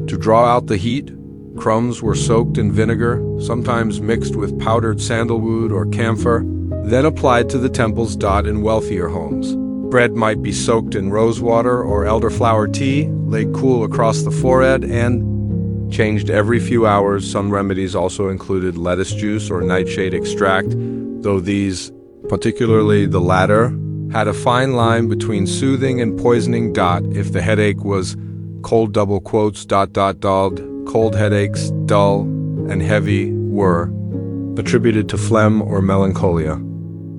To draw out the heat, crumbs were soaked in vinegar, sometimes mixed with powdered sandalwood or camphor, then applied to the temples. In wealthier homes, bread might be soaked in rosewater or elderflower tea, laid cool across the forehead, and changed every few hours. Some remedies also included lettuce juice or nightshade extract, though these, particularly the latter, had a fine line between soothing and poisoning. If the headache was cold, cold headaches, dull and heavy, were attributed to phlegm or melancholia.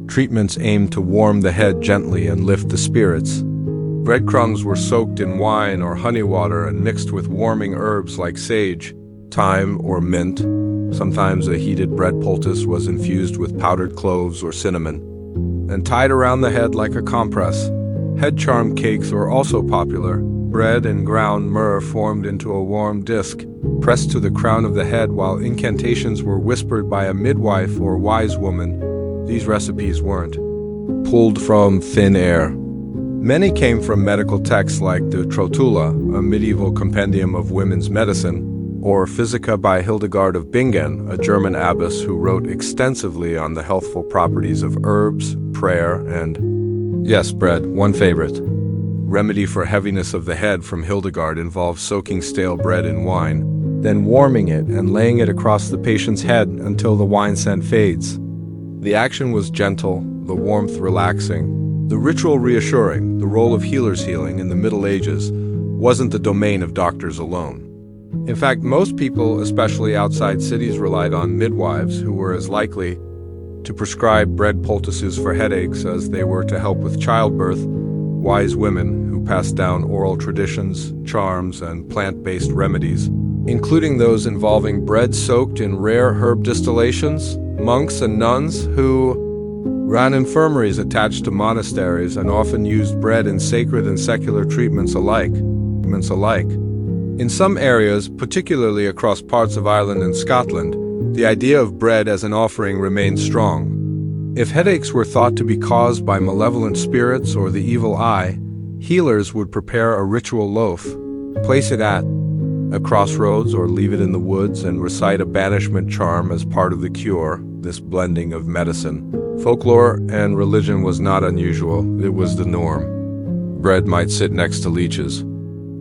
Treatments aimed to warm the head gently and lift the spirits. Breadcrumbs were soaked in wine or honey water and mixed with warming herbs like sage, thyme, or mint. Sometimes a heated bread poultice was infused with powdered cloves or cinnamon and tied around the head like a compress. Head charm cakes were also popular. Bread and ground myrrh formed into a warm disc, pressed to the crown of the head, while incantations were whispered by a midwife or wise woman. These recipes weren't pulled from thin air. Many came from medical texts like the Trotula, a medieval compendium of women's medicine, or Physica by Hildegard of Bingen, a German abbess who wrote extensively on the healthful properties of herbs, prayer, and, yes, bread, one favorite. Remedy for heaviness of the head from Hildegard involved soaking stale bread in wine, then warming it and laying it across the patient's head until the wine scent fades. The action was gentle, the warmth relaxing, the ritual reassuring. The role of healer's healing in the Middle Ages wasn't the domain of doctors alone. In fact, most people, especially outside cities, relied on midwives who were as likely to prescribe bread poultices for headaches as they were to help with childbirth. Wise women who passed down oral traditions, charms, and plant-based remedies, including those involving bread soaked in rare herb distillations. Monks and nuns who ran infirmaries attached to monasteries and often used bread in sacred and secular treatments alike. In some areas, particularly across parts of Ireland and Scotland, the idea of bread as an offering remained strong. If headaches were thought to be caused by malevolent spirits or the evil eye, healers would prepare a ritual loaf, place it at a crossroads or leave it in the woods, and recite a banishment charm as part of the cure. This blending of medicine, folklore, and religion was not unusual. It was the norm. Bread might sit next to leeches.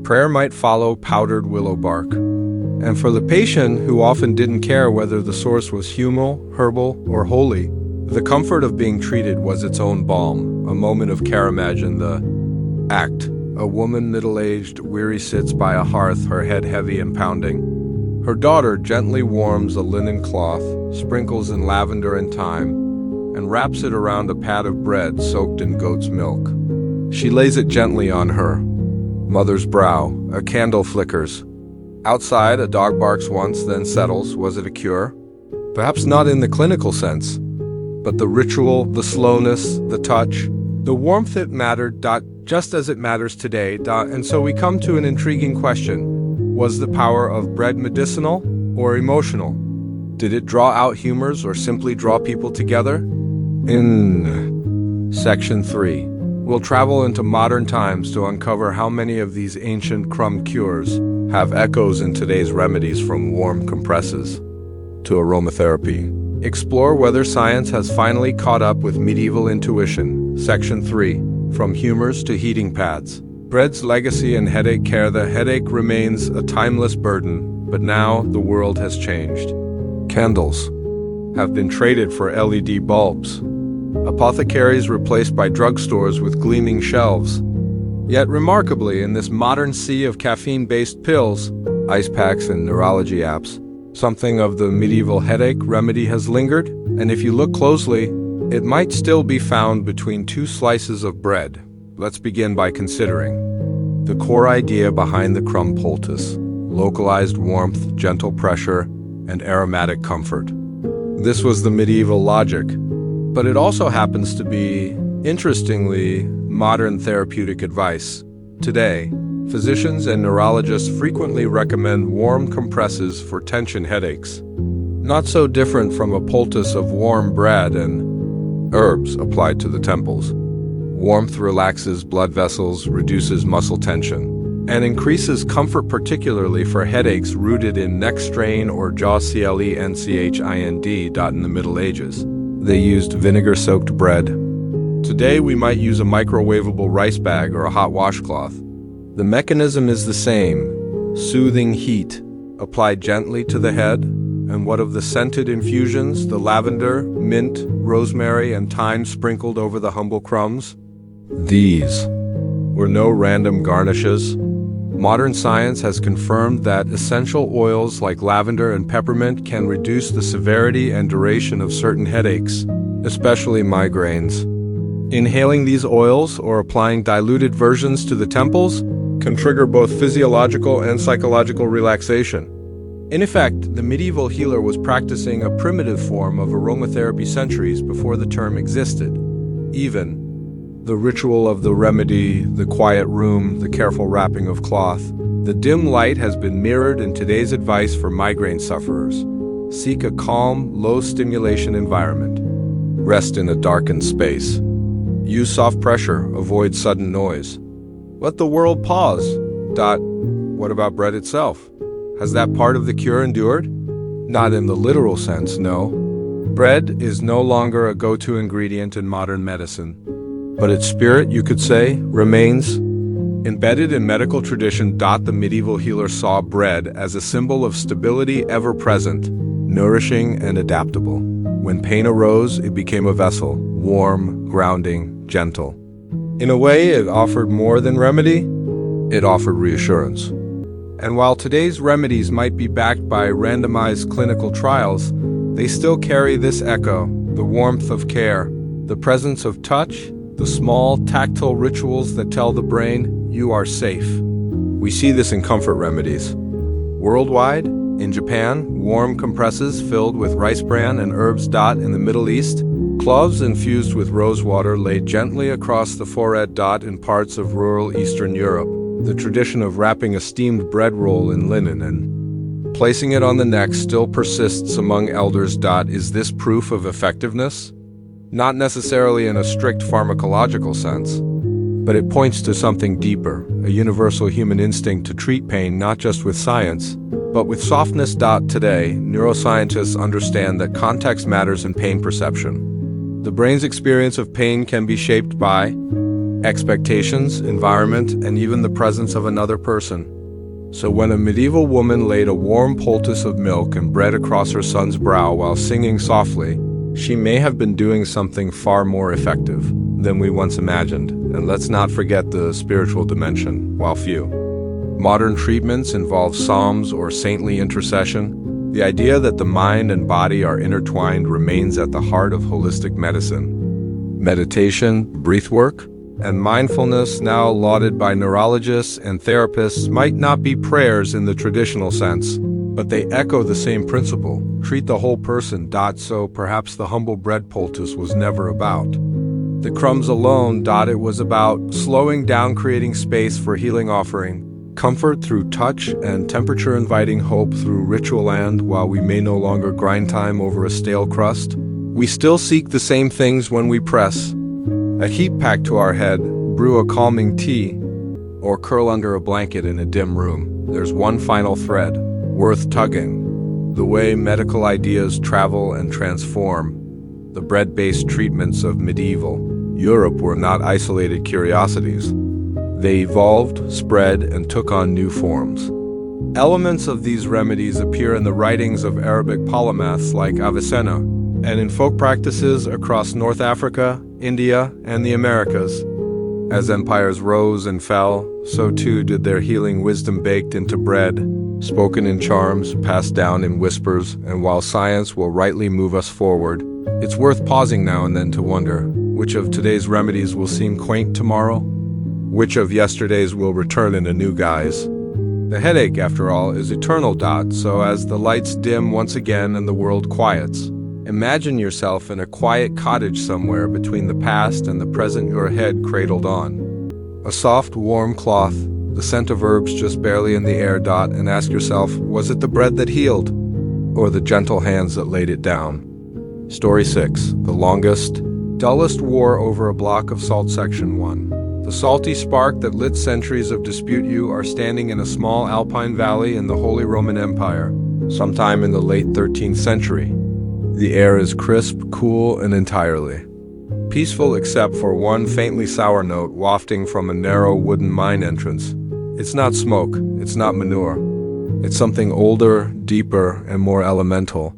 Prayer might follow powdered willow bark. And for the patient, who often didn't care whether the source was humal, herbal, or holy, the comfort of being treated was its own balm, a moment of care. Imagine the act. A woman middle-aged, weary, sits by a hearth, her head heavy and pounding. Her daughter gently warms a linen cloth, sprinkles in lavender and thyme, and wraps it around a pat of bread soaked in goat's milk. She lays it gently on her mother's brow. A candle flickers. Outside, a dog barks once, then settles. Was it a cure? Perhaps not in the clinical sense, but the ritual, the slowness, the touch, the warmth, it mattered, just as it matters today. And so we come to an intriguing question. Was the power of bread medicinal or emotional? Did it draw out humors or simply draw people together? In Section 3, we'll travel into modern times to uncover how many of these ancient crumb cures have echoes in today's remedies, from warm compresses to aromatherapy. Explore whether science has finally caught up with medieval intuition. Section 3, from humors to heating pads. Bread's legacy in headache care. The headache remains a timeless burden, but now the world has changed. Candles have been traded for LED bulbs. Apothecaries replaced by drugstores with gleaming shelves. Yet remarkably, in this modern sea of caffeine-based pills, ice packs and neurology apps, something of the medieval headache remedy has lingered, and if you look closely, it might still be found between two slices of bread. Let's begin by considering the core idea behind the crumb poultice: localized warmth, gentle pressure, and aromatic comfort. This was the medieval logic, but it also happens to be, interestingly, modern therapeutic advice. Today, physicians and neurologists frequently recommend warm compresses for tension headaches. Not so different from a poultice of warm bread and herbs applied to the temples. Warmth relaxes blood vessels, reduces muscle tension, and increases comfort, particularly for headaches rooted in neck strain or jaw clencind. In the Middle Ages, they used vinegar-soaked bread. Today, we might use a microwavable rice bag or a hot washcloth. The mechanism is the same: soothing heat applied gently to the head. And what of the scented infusions, the lavender, mint, rosemary, and thyme sprinkled over the humble crumbs? These were no random garnishes. Modern science has confirmed that essential oils like lavender and peppermint can reduce the severity and duration of certain headaches, especially migraines. Inhaling these oils or applying diluted versions to the temples can trigger both physiological and psychological relaxation. In effect, the medieval healer was practicing a primitive form of aromatherapy centuries before the term existed. Even the ritual of the remedy, the quiet room, the careful wrapping of cloth, the dim light has been mirrored in today's advice for migraine sufferers. Seek a calm, low-stimulation environment. Rest in a darkened space. Use soft pressure, avoid sudden noise. Let the world pause. What about bread itself? Has that part of the cure endured? Not in the literal sense, no. Bread is no longer a go-to ingredient in modern medicine, but its spirit, you could say, remains embedded in medical tradition. The medieval healer saw bread as a symbol of stability, ever-present, nourishing, and adaptable. When pain arose, it became a vessel, warm, grounding, gentle. In a way, it offered more than remedy. It offered reassurance. And while today's remedies might be backed by randomized clinical trials, they still carry this echo: the warmth of care, the presence of touch, the small, tactile rituals that tell the brain, you are safe. We see this in comfort remedies. Worldwide, in Japan, warm compresses filled with rice bran and herbs. In the Middle East, cloves infused with rose water laid gently across the forehead. In parts of rural Eastern Europe, the tradition of wrapping a steamed bread roll in linen and placing it on the neck still persists among elders. Is this proof of effectiveness? Not necessarily in a strict pharmacological sense, but it points to something deeper, a universal human instinct to treat pain not just with science, but with softness. Today, neuroscientists understand that context matters in pain perception. The brain's experience of pain can be shaped by expectations, environment, and even the presence of another person. So when a medieval woman laid a warm poultice of milk and bread across her son's brow while singing softly, she may have been doing something far more effective than we once imagined. And let's not forget the spiritual dimension, while few modern treatments involve psalms or saintly intercession, the idea that the mind and body are intertwined remains at the heart of holistic medicine. Meditation, breath work, and mindfulness, now lauded by neurologists and therapists, might not be prayers in the traditional sense, but they echo the same principle: treat the whole person. So perhaps the humble bread poultice was never about the crumbs alone. It was about slowing down, creating space for healing, offering comfort through touch and temperature, inviting hope through ritual. And while we may no longer grind time over a stale crust, we still seek the same things when we press a heat pack to our head, brew a calming tea, or curl under a blanket in a dim room. There's one final thread worth tugging: the way medical ideas travel and transform. The bread-based treatments of medieval Europe were not isolated curiosities. They evolved, spread, and took on new forms. Elements of these remedies appear in the writings of Arabic polymaths like Avicenna, and in folk practices across North Africa, India, and the Americas. As empires rose and fell, so too did their healing wisdom baked into bread, spoken in charms, passed down in whispers, and while science will rightly move us forward, it's worth pausing now and then to wonder, which of today's remedies will seem quaint tomorrow? Which of yesterday's will return in a new guise? The headache, after all, is eternal. So as the lights dim once again and the world quiets, imagine yourself in a quiet cottage somewhere between the past and the present, your head cradled on a soft, warm cloth, the scent of herbs just barely in the air. And ask yourself, was it the bread that healed, or the gentle hands that laid it down? Story 6. The longest, dullest war over a block of salt. Section 1. The salty spark that lit centuries of dispute. You are standing in a small alpine valley in the Holy Roman Empire, sometime in the late 13th century. The air is crisp, cool, and entirely peaceful except for one faintly sour note wafting from a narrow wooden mine entrance. It's not smoke, it's not manure. It's something older, deeper, and more elemental.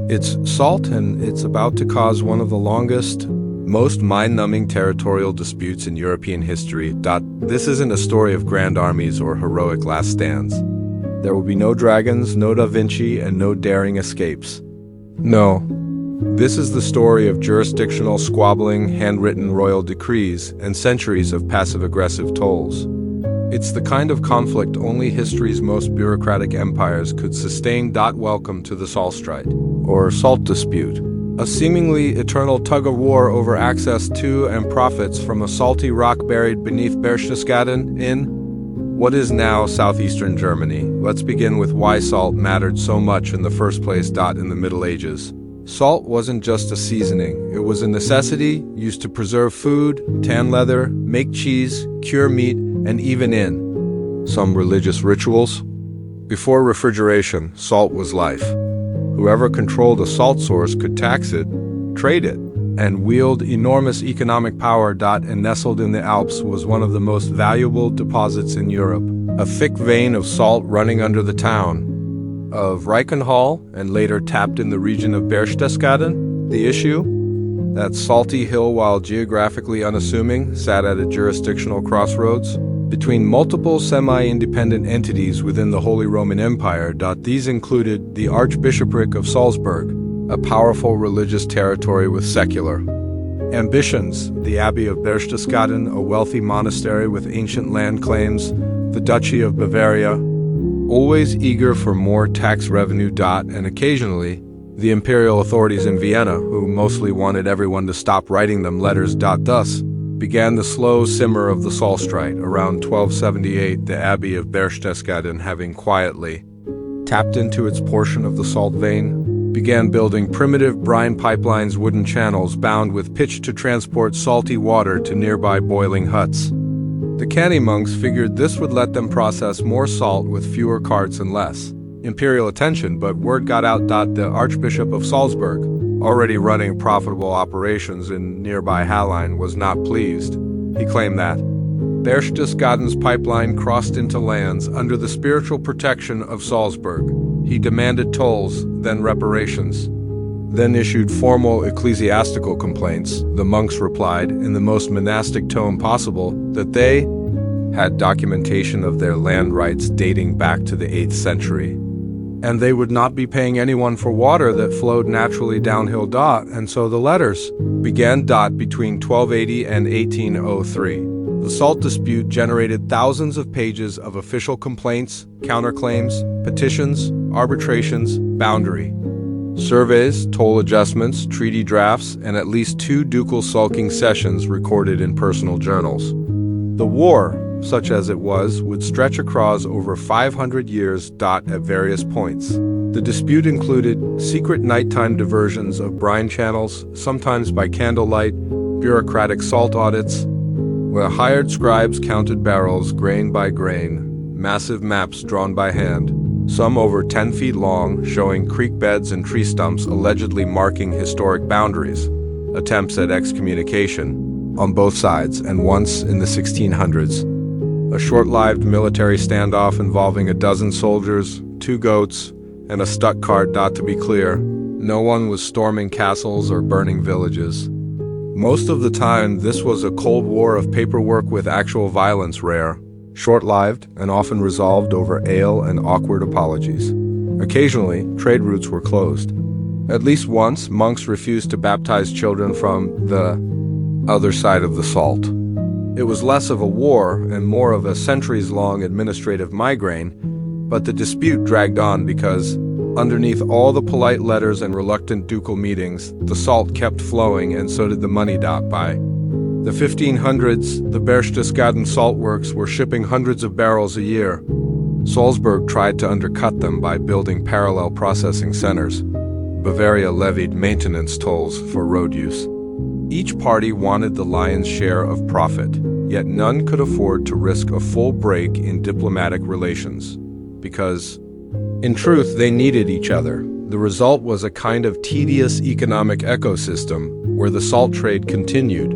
It's salt, and it's about to cause one of the longest, most mind-numbing territorial disputes in European history. This isn't a story of grand armies or heroic last stands. There will be no dragons, no Da Vinci, and no daring escapes. No, this is the story of jurisdictional squabbling, handwritten royal decrees, and centuries of passive-aggressive tolls. It's the kind of conflict only history's most bureaucratic empires could sustain. Welcome to the Saltstride, or salt dispute, a seemingly eternal tug-of-war over access to and profits from a salty rock buried beneath Berchtesgaden in what is now southeastern Germany. Let's begin with why salt mattered so much in the first place. In the Middle Ages, salt wasn't just a seasoning, it was a necessity used to preserve food, tan leather, make cheese, cure meat, and even in some religious rituals. Before refrigeration, salt was life. Whoever controlled a salt source could tax it, trade it, and wield enormous economic power. And nestled in the Alps was one of the most valuable deposits in Europe, a thick vein of salt running under the town of Reichenhall and later tapped in the region of Berchtesgaden. The issue? That salty hill, while geographically unassuming, sat at a jurisdictional crossroads between multiple semi-independent entities within the Holy Roman Empire. These included the Archbishopric of Salzburg, a powerful religious territory with secular ambitions, the Abbey of Berchtesgaden, a wealthy monastery with ancient land claims, the Duchy of Bavaria, always eager for more tax revenue. And occasionally, the imperial authorities in Vienna, who mostly wanted everyone to stop writing them letters. Thus began the slow simmer of the Saltstride. Around 1278, the Abbey of Berchtesgaden, having quietly tapped into its portion of the salt vein, began building primitive brine pipelines, wooden channels bound with pitch to transport salty water to nearby boiling huts. The canny monks figured this would let them process more salt with fewer carts and less imperial attention, but word got out. The Archbishop of Salzburg, already running profitable operations in nearby Hallein, was not pleased. He claimed that Berchtesgaden's pipeline crossed into lands under the spiritual protection of Salzburg. He demanded tolls, then reparations, then issued formal ecclesiastical complaints. The monks replied, in the most monastic tone possible, that they had documentation of their land rights dating back to the 8th century, and they would not be paying anyone for water that flowed naturally downhill. And so the letters began. Between 1280 and 1803. The salt dispute generated thousands of pages of official complaints, counterclaims, petitions, arbitrations, boundary surveys, toll adjustments, treaty drafts, and at least 2 ducal sulking sessions recorded in personal journals. The war, such as it was, would stretch across over 500 years. At various points, the dispute included secret nighttime diversions of brine channels, sometimes by candlelight, bureaucratic salt audits, where hired scribes counted barrels grain by grain, massive maps drawn by hand, some over 10 feet long, showing creek beds and tree stumps allegedly marking historic boundaries, attempts at excommunication, on both sides, and once in the 1600s. A short-lived military standoff involving a dozen soldiers, 2 goats, and a stuck cart. To be clear, no one was storming castles or burning villages. Most of the time, this was a cold war of paperwork with actual violence, rare, short-lived, and often resolved over ale and awkward apologies. Occasionally, trade routes were closed. At least once, monks refused to baptize children from the other side of the salt. It was less of a war and more of a centuries-long administrative migraine, but the dispute dragged on because, underneath all the polite letters and reluctant ducal meetings, the salt kept flowing, and so did the money. By the 1500s, the Berchtesgaden salt works were shipping hundreds of barrels a year. Salzburg tried to undercut them by building parallel processing centers. Bavaria levied maintenance tolls for road use. Each party wanted the lion's share of profit, yet none could afford to risk a full break in diplomatic relations, because, in truth, they needed each other. The result was a kind of tedious economic ecosystem where the salt trade continued,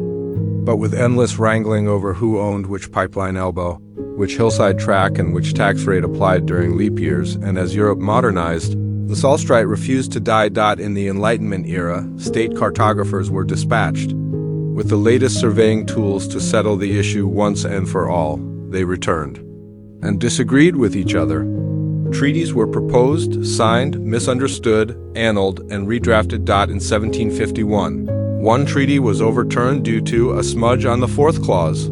but with endless wrangling over who owned which pipeline elbow, which hillside track, and which tax rate applied during leap years. And as Europe modernized, the Saltstreit refused to die. In the Enlightenment era, state cartographers were dispatched with the latest surveying tools to settle the issue once and for all. They returned and disagreed with each other. Treaties were proposed, signed, misunderstood, annulled, and redrafted. In 1751, one treaty was overturned due to a smudge on the 4th clause.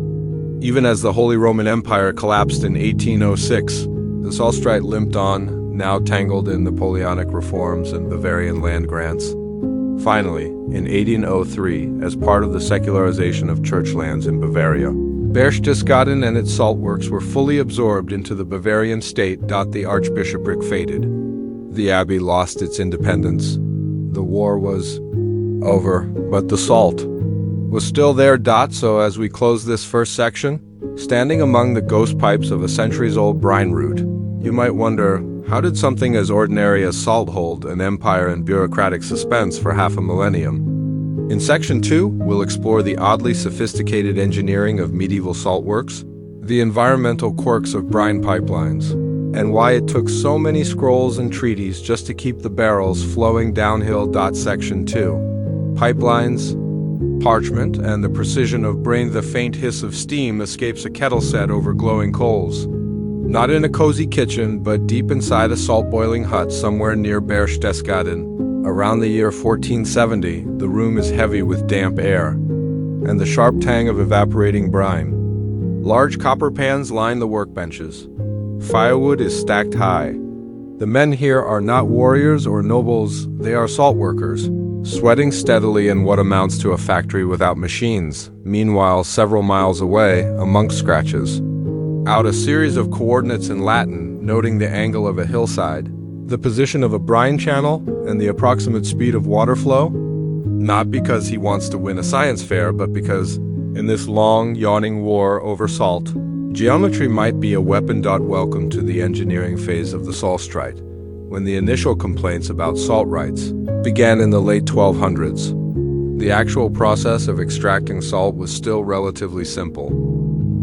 Even as the Holy Roman Empire collapsed in 1806, the Saltstreit limped on, now tangled in Napoleonic reforms and Bavarian land grants. Finally, in 1803, as part of the secularization of church lands in Bavaria, Berchtesgaden and its salt works were fully absorbed into the Bavarian state. The archbishopric faded. The abbey lost its independence. The war was over, but the salt was still there. So as we close this first section, standing among the ghost pipes of a centuries-old brine route, you might wonder, how did something as ordinary as salt hold an empire in bureaucratic suspense for half a millennium? In Section 2, we'll explore the oddly sophisticated engineering of medieval salt works, the environmental quirks of brine pipelines, and why it took so many scrolls and treaties just to keep the barrels flowing downhill. Section 2. Pipelines, parchment, and the precision of brain. The faint hiss of steam escapes a kettle set over glowing coals. Not in a cozy kitchen, but deep inside a salt-boiling hut somewhere near Berchtesgaden. Around the year 1470, the room is heavy with damp air and the sharp tang of evaporating brine. Large copper pans line the workbenches. Firewood is stacked high. The men here are not warriors or nobles, they are salt workers, sweating steadily in what amounts to a factory without machines. Meanwhile, several miles away, a monk scratches out a series of coordinates in Latin, noting the angle of a hillside, the position of a brine channel, and the approximate speed of water flow. Not because he wants to win a science fair, but because, in this long, yawning war over salt, geometry might be a weapon. Welcome to the engineering phase of the Saltstreit, when the initial complaints about salt rights began in the late 1200s. The actual process of extracting salt was still relatively simple.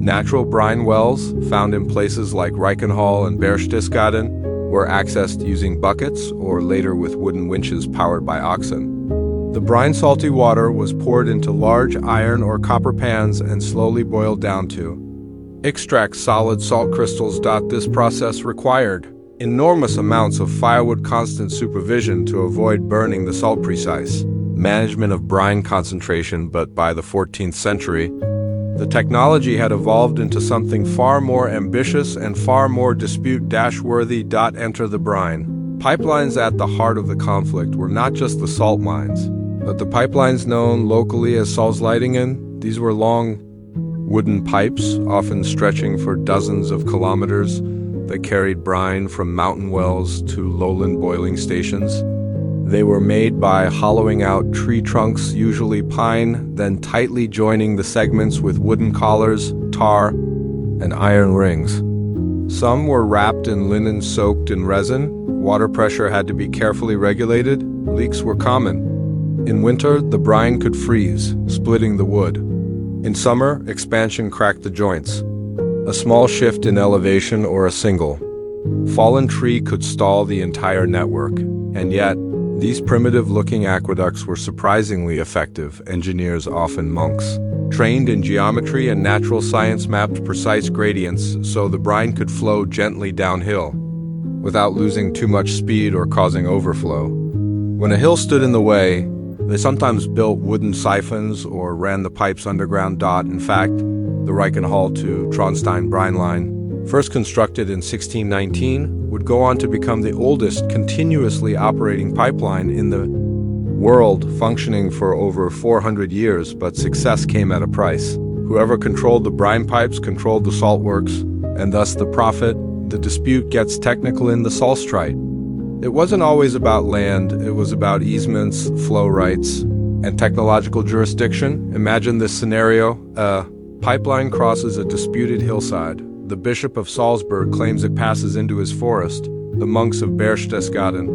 Natural brine wells, found in places like Reichenhall and Berchtesgaden, were accessed using buckets or later with wooden winches powered by oxen. The brine salty water was poured into large iron or copper pans and slowly boiled down to extract solid salt crystals. This process required enormous amounts of firewood, constant supervision to avoid burning the salt, precise management of brine concentration. But by the 14th century, the technology had evolved into something far more ambitious and far more dispute-worthy. Enter the brine pipelines. At the heart of the conflict were not just the salt mines, but the pipelines known locally as Salzleitungen. These were long wooden pipes, often stretching for dozens of kilometers, that carried brine from mountain wells to lowland boiling stations. They were made by hollowing out tree trunks, usually pine, then tightly joining the segments with wooden collars, tar, and iron rings. Some were wrapped in linen soaked in resin. Water pressure had to be carefully regulated. Leaks were common. In winter, the brine could freeze, splitting the wood. In summer, expansion cracked the joints. A small shift in elevation or a single fallen tree could stall the entire network, and yet, these primitive-looking aqueducts were surprisingly effective. Engineers, often monks, trained in geometry and natural science, mapped precise gradients so the brine could flow gently downhill, without losing too much speed or causing overflow. When a hill stood in the way, they sometimes built wooden siphons or ran the pipes underground. In fact, the Reichenhall to Traunstein brine line, first constructed in 1619, would go on to become the oldest continuously operating pipeline in the world, functioning for over 400 years, but success came at a price. Whoever controlled the brine pipes controlled the salt works, and thus the profit. The dispute gets technical in the Saltstreit. It wasn't always about land, it was about easements, flow rights, and technological jurisdiction. Imagine this scenario: a pipeline crosses a disputed hillside. The Bishop of Salzburg claims it passes into his forest. The monks of Berchtesgaden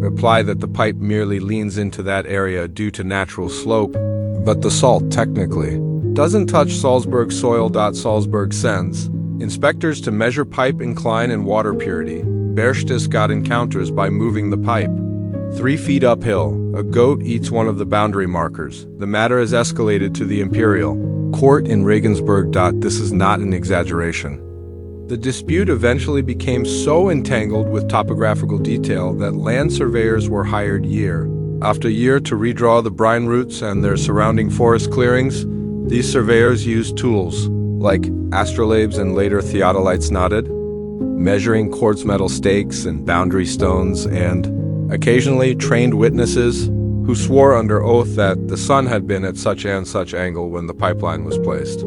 reply that the pipe merely leans into that area due to natural slope, but the salt technically doesn't touch Salzburg soil. Salzburg sends inspectors to measure pipe incline and water purity. Berchtesgaden counters by moving the pipe 3 feet uphill. A goat eats one of the boundary markers. The matter is escalated to the imperial court in Regensburg. This is not an exaggeration. The dispute eventually became so entangled with topographical detail that land surveyors were hired year after year to redraw the brine routes and their surrounding forest clearings. These surveyors used tools like astrolabes and later theodolites knotted, measuring quartz metal stakes and boundary stones, and occasionally trained witnesses who swore under oath that the sun had been at such and such angle when the pipeline was placed.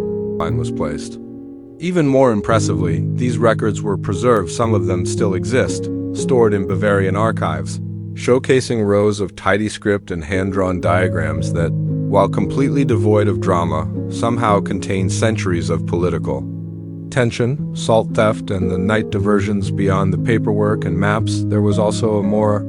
Even more impressively, these records were preserved. Some of them still exist, stored in Bavarian archives, showcasing rows of tidy script and hand-drawn diagrams that, while completely devoid of drama, somehow contain centuries of political tension, salt theft, and the night diversions. Beyond the paperwork and maps, there was also a more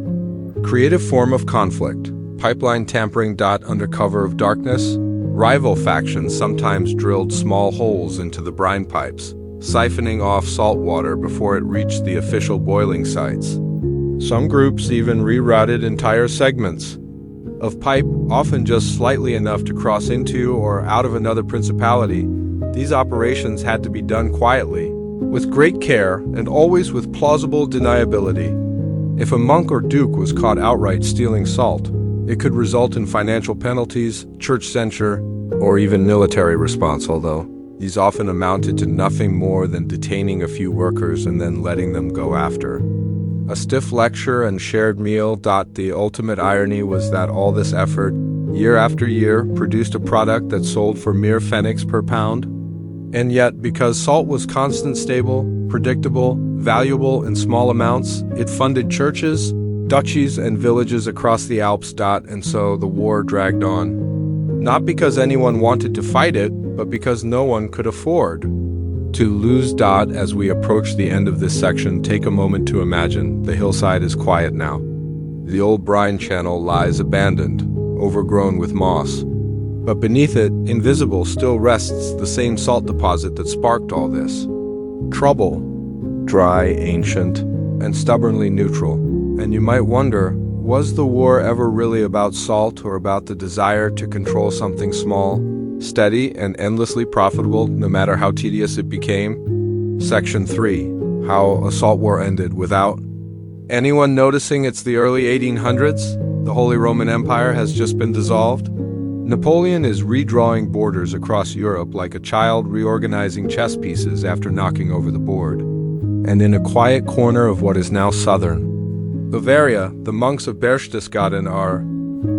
creative form of conflict: pipeline tampering. Under cover of darkness, rival factions sometimes drilled small holes into the brine pipes, siphoning off salt water before it reached the official boiling sites. Some groups even rerouted entire segments of pipe, often just slightly enough to cross into or out of another principality. These operations had to be done quietly, with great care, and always with plausible deniability. If a monk or duke was caught outright stealing salt, it could result in financial penalties, church censure, or even military response, although these often amounted to nothing more than detaining a few workers and then letting them go after. A stiff lecture and shared meal. The ultimate irony was that all this effort, year after year, produced a product that sold for mere pfennigs per pound. And yet, because salt was constant, stable, predictable, valuable in small amounts, it funded churches, duchies, and villages across the Alps. And so the war dragged on. Not because anyone wanted to fight it, but because no one could afford to lose. As we approach the end of this section, take a moment to imagine the hillside is quiet now. The old brine channel lies abandoned, overgrown with moss. But beneath it, invisible, still rests the same salt deposit that sparked all this trouble. Dry, ancient, and stubbornly neutral. And you might wonder, was the war ever really about salt, or about the desire to control something small, steady, and endlessly profitable, no matter how tedious it became? Section 3. How a salt war ended without anyone noticing. It's the early 1800s. The Holy Roman Empire has just been dissolved. Napoleon is redrawing borders across Europe like a child reorganizing chess pieces after knocking over the board. And in a quiet corner of what is now southern Bavaria, the monks of Berchtesgaden are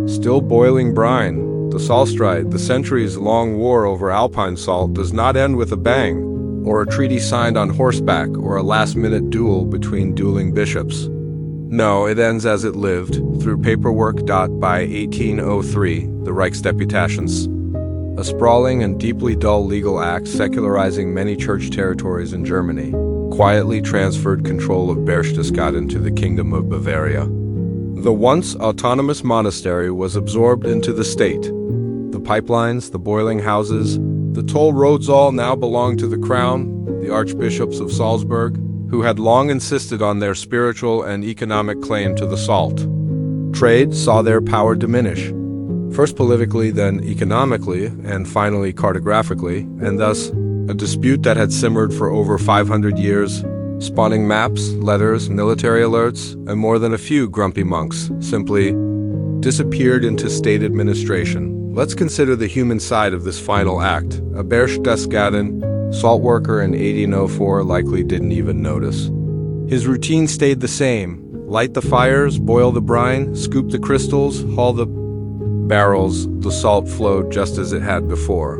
still boiling brine. The Saltstreit, the centuries-long war over alpine salt, does not end with a bang, or a treaty signed on horseback, or a last-minute duel between dueling bishops. No, it ends as it lived, through paperwork. By 1803, the Reichsdeputations, a sprawling and deeply dull legal act secularizing many church territories in Germany, quietly transferred control of Berchtesgaden to the Kingdom of Bavaria. The once autonomous monastery was absorbed into the state. The pipelines, the boiling houses, The toll roads all now belonged to the crown, the archbishops of Salzburg, who had long insisted on their spiritual and economic claim to the salt. Trade saw their power diminish, first politically, then economically, and finally cartographically, and thus a dispute that had simmered for over 500 years, spawning maps, letters, military alerts, and more than a few grumpy monks simply disappeared into state administration. Let's consider the human side of this final act. A Berchtesgaden salt worker in 1804 likely didn't even notice. His routine stayed the same: light the fires, boil the brine, scoop the crystals, haul the barrels. The salt flowed just as it had before.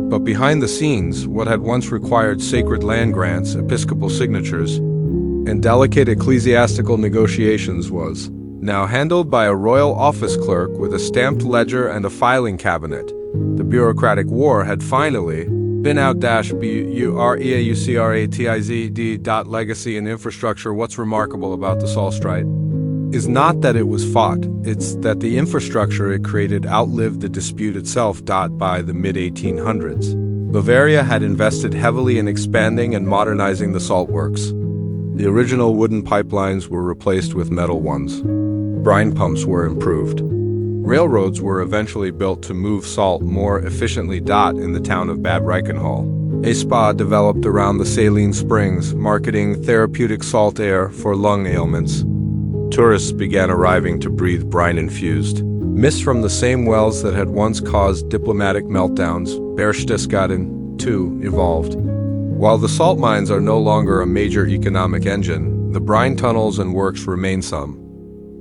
But behind the scenes, what had once required sacred land grants, episcopal signatures, and delicate ecclesiastical negotiations was now handled by a royal office clerk with a stamped ledger and a filing cabinet. The bureaucratic war had finally been out. Bureaucratic legacy and infrastructure. What's remarkable about the Saltstreit is not that it was fought, it's that the infrastructure it created outlived the dispute itself. By the mid-1800s, Bavaria had invested heavily in expanding and modernizing the salt works. The original wooden pipelines were replaced with metal ones. Brine pumps were improved. Railroads were eventually built to move salt more efficiently. In the town of Bad Reichenhall, a spa developed around the saline springs, marketing therapeutic salt air for lung ailments. Tourists began arriving to breathe brine-infused mist from the same wells that had once caused diplomatic meltdowns. Berchtesgaden, too, evolved. While the salt mines are no longer a major economic engine, the brine tunnels and works remain some,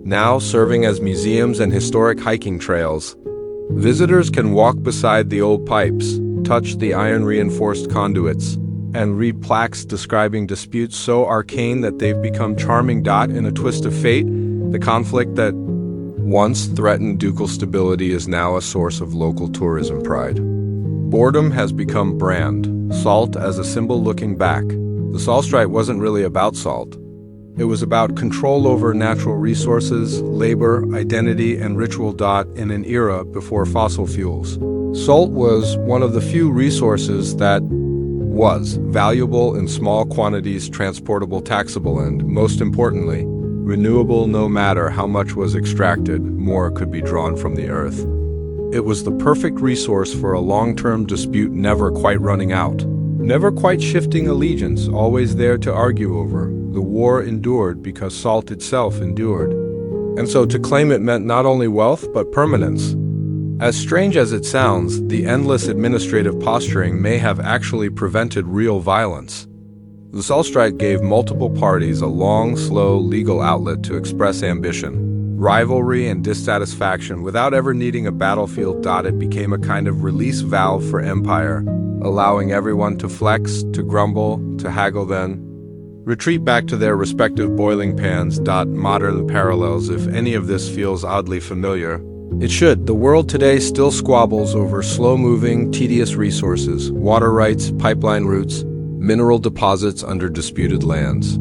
now serving as museums and historic hiking trails. Visitors can walk beside the old pipes, touch the iron-reinforced conduits, and read plaques describing disputes so arcane that they've become charming. In a twist of fate, the conflict that once threatened ducal stability is now a source of local tourism pride. Boredom has become brand, salt as a symbol. Looking back, the Saltstreit wasn't really about salt. It was about control over natural resources, labor, identity, and ritual. In an era before fossil fuels, salt was one of the few resources that was valuable in small quantities, transportable, taxable, and, most importantly, renewable. No matter how much was extracted, more could be drawn from the earth. It was the perfect resource for a long-term dispute, never quite running out, never quite shifting allegiance, always there to argue over. The war endured because salt itself endured. And so to claim it meant not only wealth, but permanence. As strange as it sounds, the endless administrative posturing may have actually prevented real violence. The Saltstreit gave multiple parties a long, slow legal outlet to express ambition, rivalry, and dissatisfaction without ever needing a battlefield. It became a kind of release valve for empire, allowing everyone to flex, to grumble, to haggle, then retreat back to their respective boiling pans. Modern parallels. If any of this feels oddly familiar, it should. The world today still squabbles over slow-moving, tedious resources, water rights, pipeline routes, mineral deposits under disputed lands.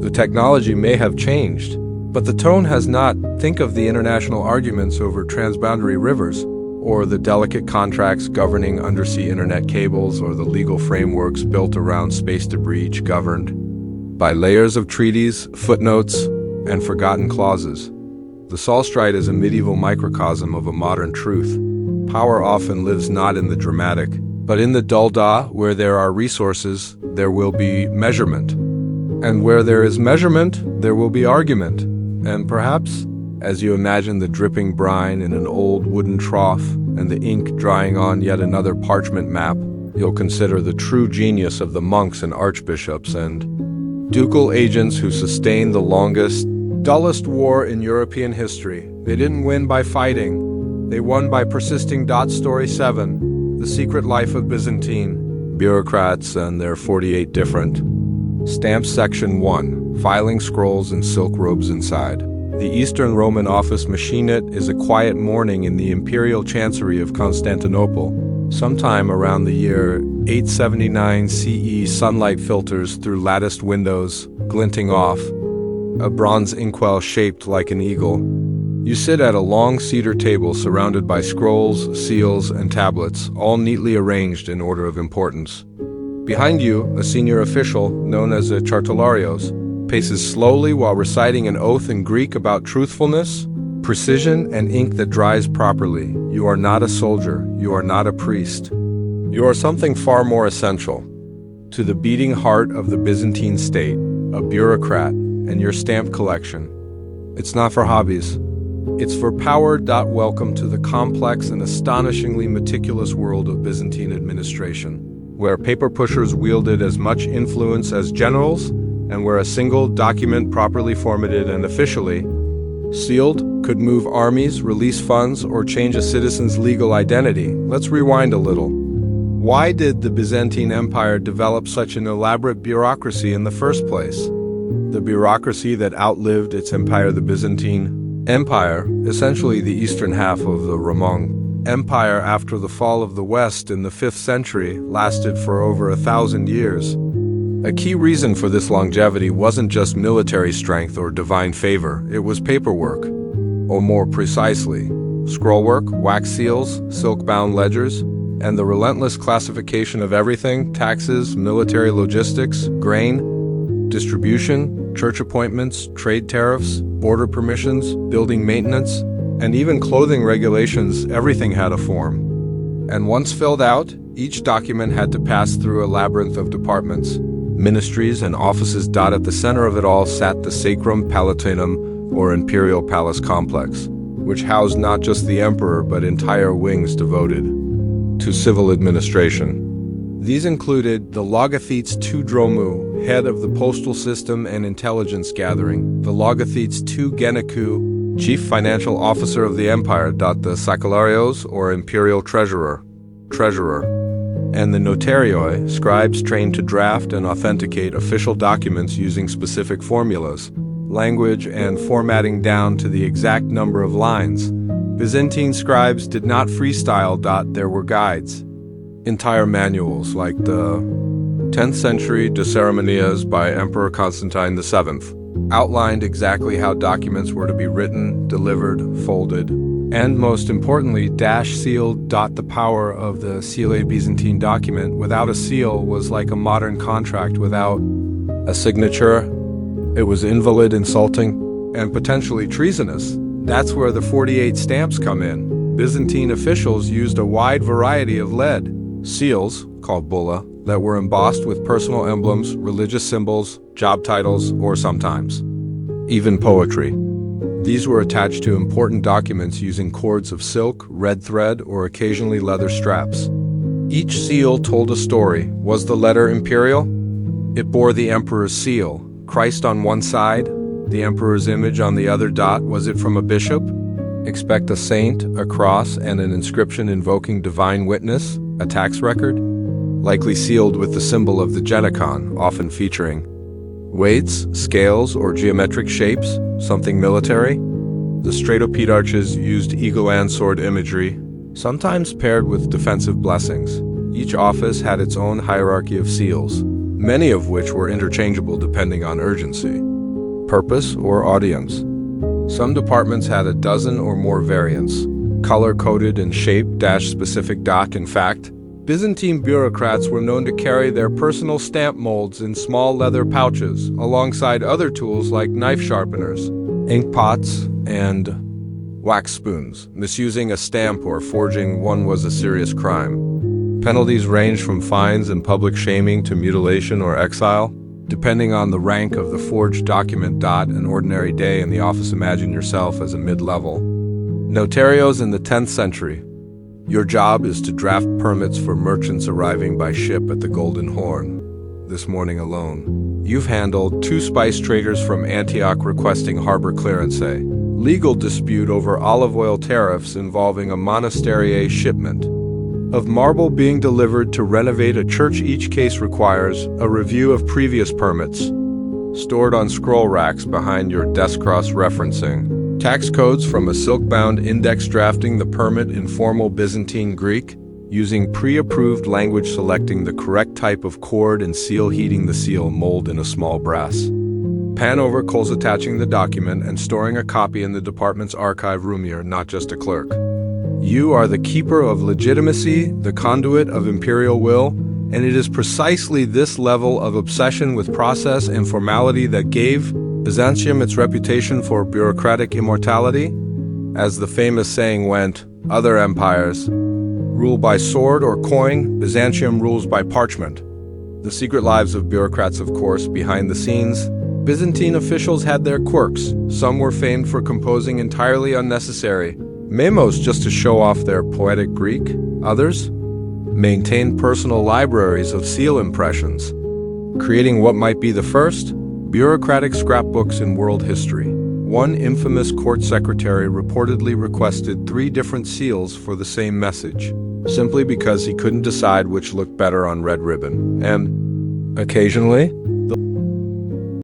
The technology may have changed, but the tone has not. Think of the international arguments over transboundary rivers, or the delicate contracts governing undersea internet cables, or the legal frameworks built around space debris, each governed by layers of treaties, footnotes, and forgotten clauses. The Saltstreit is a medieval microcosm of a modern truth. Power often lives not in the dramatic, but in the dull. Where there are resources, there will be measurement. And where there is measurement, there will be argument. And perhaps, as you imagine the dripping brine in an old wooden trough and the ink drying on yet another parchment map, you'll consider the true genius of the monks and archbishops and ducal agents who sustained the longest, dullest war in European history. They didn't win by fighting. They won by persisting. Story 7. The Secret Life of Byzantine Bureaucrats and their 48 different stamps. Section 1. Filing scrolls and silk robes inside. The Eastern Roman office machinate is a quiet morning in the imperial chancery of Constantinople. Sometime around the year 879 CE, sunlight filters through latticed windows, glinting off a bronze inkwell shaped like an eagle. You sit at a long cedar table surrounded by scrolls, seals, and tablets, all neatly arranged in order of importance. Behind you, a senior official, known as a chartularios, paces slowly while reciting an oath in Greek about truthfulness, precision, and ink that dries properly. You are not a soldier. You are not a priest. You are something far more essential. To the beating heart of the Byzantine state, a bureaucrat, and your stamp collection. It's not for hobbies. It's for power. Welcome to the complex and astonishingly meticulous world of Byzantine administration, where paper pushers wielded as much influence as generals, and where a single document properly formatted and officially sealed could move armies, release funds, or change a citizen's legal identity. Let's rewind a little. Why did the Byzantine Empire develop such an elaborate bureaucracy in the first place? The bureaucracy that outlived its empire, the Byzantine Empire, essentially the eastern half of the Roman Empire after the fall of the West in the 5th century, lasted for over 1,000 years. A key reason for this longevity wasn't just military strength or divine favor, it was paperwork. Or more precisely, scrollwork, wax seals, silk-bound ledgers, and the relentless classification of everything: taxes, military logistics, grain, distribution, church appointments, trade tariffs, border permissions, building maintenance, and even clothing regulations. Everything had a form. And once filled out, each document had to pass through a labyrinth of departments, ministries, and offices. At the center of it all sat the Sacrum Palatinum, or imperial palace complex, which housed not just the emperor but entire wings devoted to civil administration. These included the Logothetes II Dromu, head of the postal system and intelligence gathering, the Logothetes II Genikou, chief financial officer of the empire, the Sakalarios, or imperial treasurer, and the Notarioi, scribes trained to draft and authenticate official documents using specific formulas, language, and formatting down to the exact number of lines. Byzantine scribes did not freestyle. There were guides. Entire manuals, like the 10th century De Ceremonias by Emperor Constantine VII, outlined exactly how documents were to be written, delivered, folded, and most importantly, sealed. The power of the sealed Byzantine document without a seal was like a modern contract without a signature. It was invalid, insulting, and potentially treasonous. That's where the 48 stamps come in. Byzantine officials used a wide variety of lead seals, called bulla, that were embossed with personal emblems, religious symbols, job titles, or sometimes even poetry. These were attached to important documents using cords of silk, red thread, or occasionally leather straps. Each seal told a story. Was the letter imperial? It bore the emperor's seal, Christ on one side, the emperor's image on the other. Was it from a bishop? Expect a saint, a cross, and an inscription invoking divine witness, a tax record, likely sealed with the symbol of the genicon, often featuring weights, scales, or geometric shapes, something military. The Stratopedarches used eagle and sword imagery, sometimes paired with defensive blessings. Each office had its own hierarchy of seals, many of which were interchangeable depending on urgency, purpose, or audience. Some departments had a dozen or more variants, color-coded and shape-specific. In fact, Byzantine bureaucrats were known to carry their personal stamp molds in small leather pouches, alongside other tools like knife sharpeners, ink pots, and wax spoons. Misusing a stamp or forging one was a serious crime. Penalties ranged from fines and public shaming to mutilation or exile, depending on the rank of the forged document. An ordinary day in the office. Imagine yourself as a mid-level notarios in the 10th century. Your job is to draft permits for merchants arriving by ship at the Golden Horn. This morning alone, you've handled 2 spice traders from Antioch requesting harbor clearance, a legal dispute over olive oil tariffs involving a monastery, a shipment of marble being delivered to renovate a church. Each case requires a review of previous permits, stored on scroll racks behind your desk. Cross-referencing tax codes from a silk-bound index, drafting the permit in formal Byzantine Greek, using pre-approved language, selecting the correct type of cord and seal, heating the seal mold in a small brass Pan over Cole's attaching the document and storing a copy in the department's archive room. You're not just a clerk. You are the keeper of legitimacy, the conduit of imperial will, and it is precisely this level of obsession with process and formality that gave Byzantium its reputation for bureaucratic immortality. As the famous saying went, other empires rule by sword or coin, Byzantium rules by parchment. The secret lives of bureaucrats, of course, behind the scenes. Byzantine officials had their quirks. Some were famed for composing entirely unnecessary memos just to show off their poetic Greek. Others maintained personal libraries of seal impressions, creating what might be the first bureaucratic scrapbooks in world history. One infamous court secretary reportedly requested 3 different seals for the same message, simply because he couldn't decide which looked better on red ribbon. And occasionally,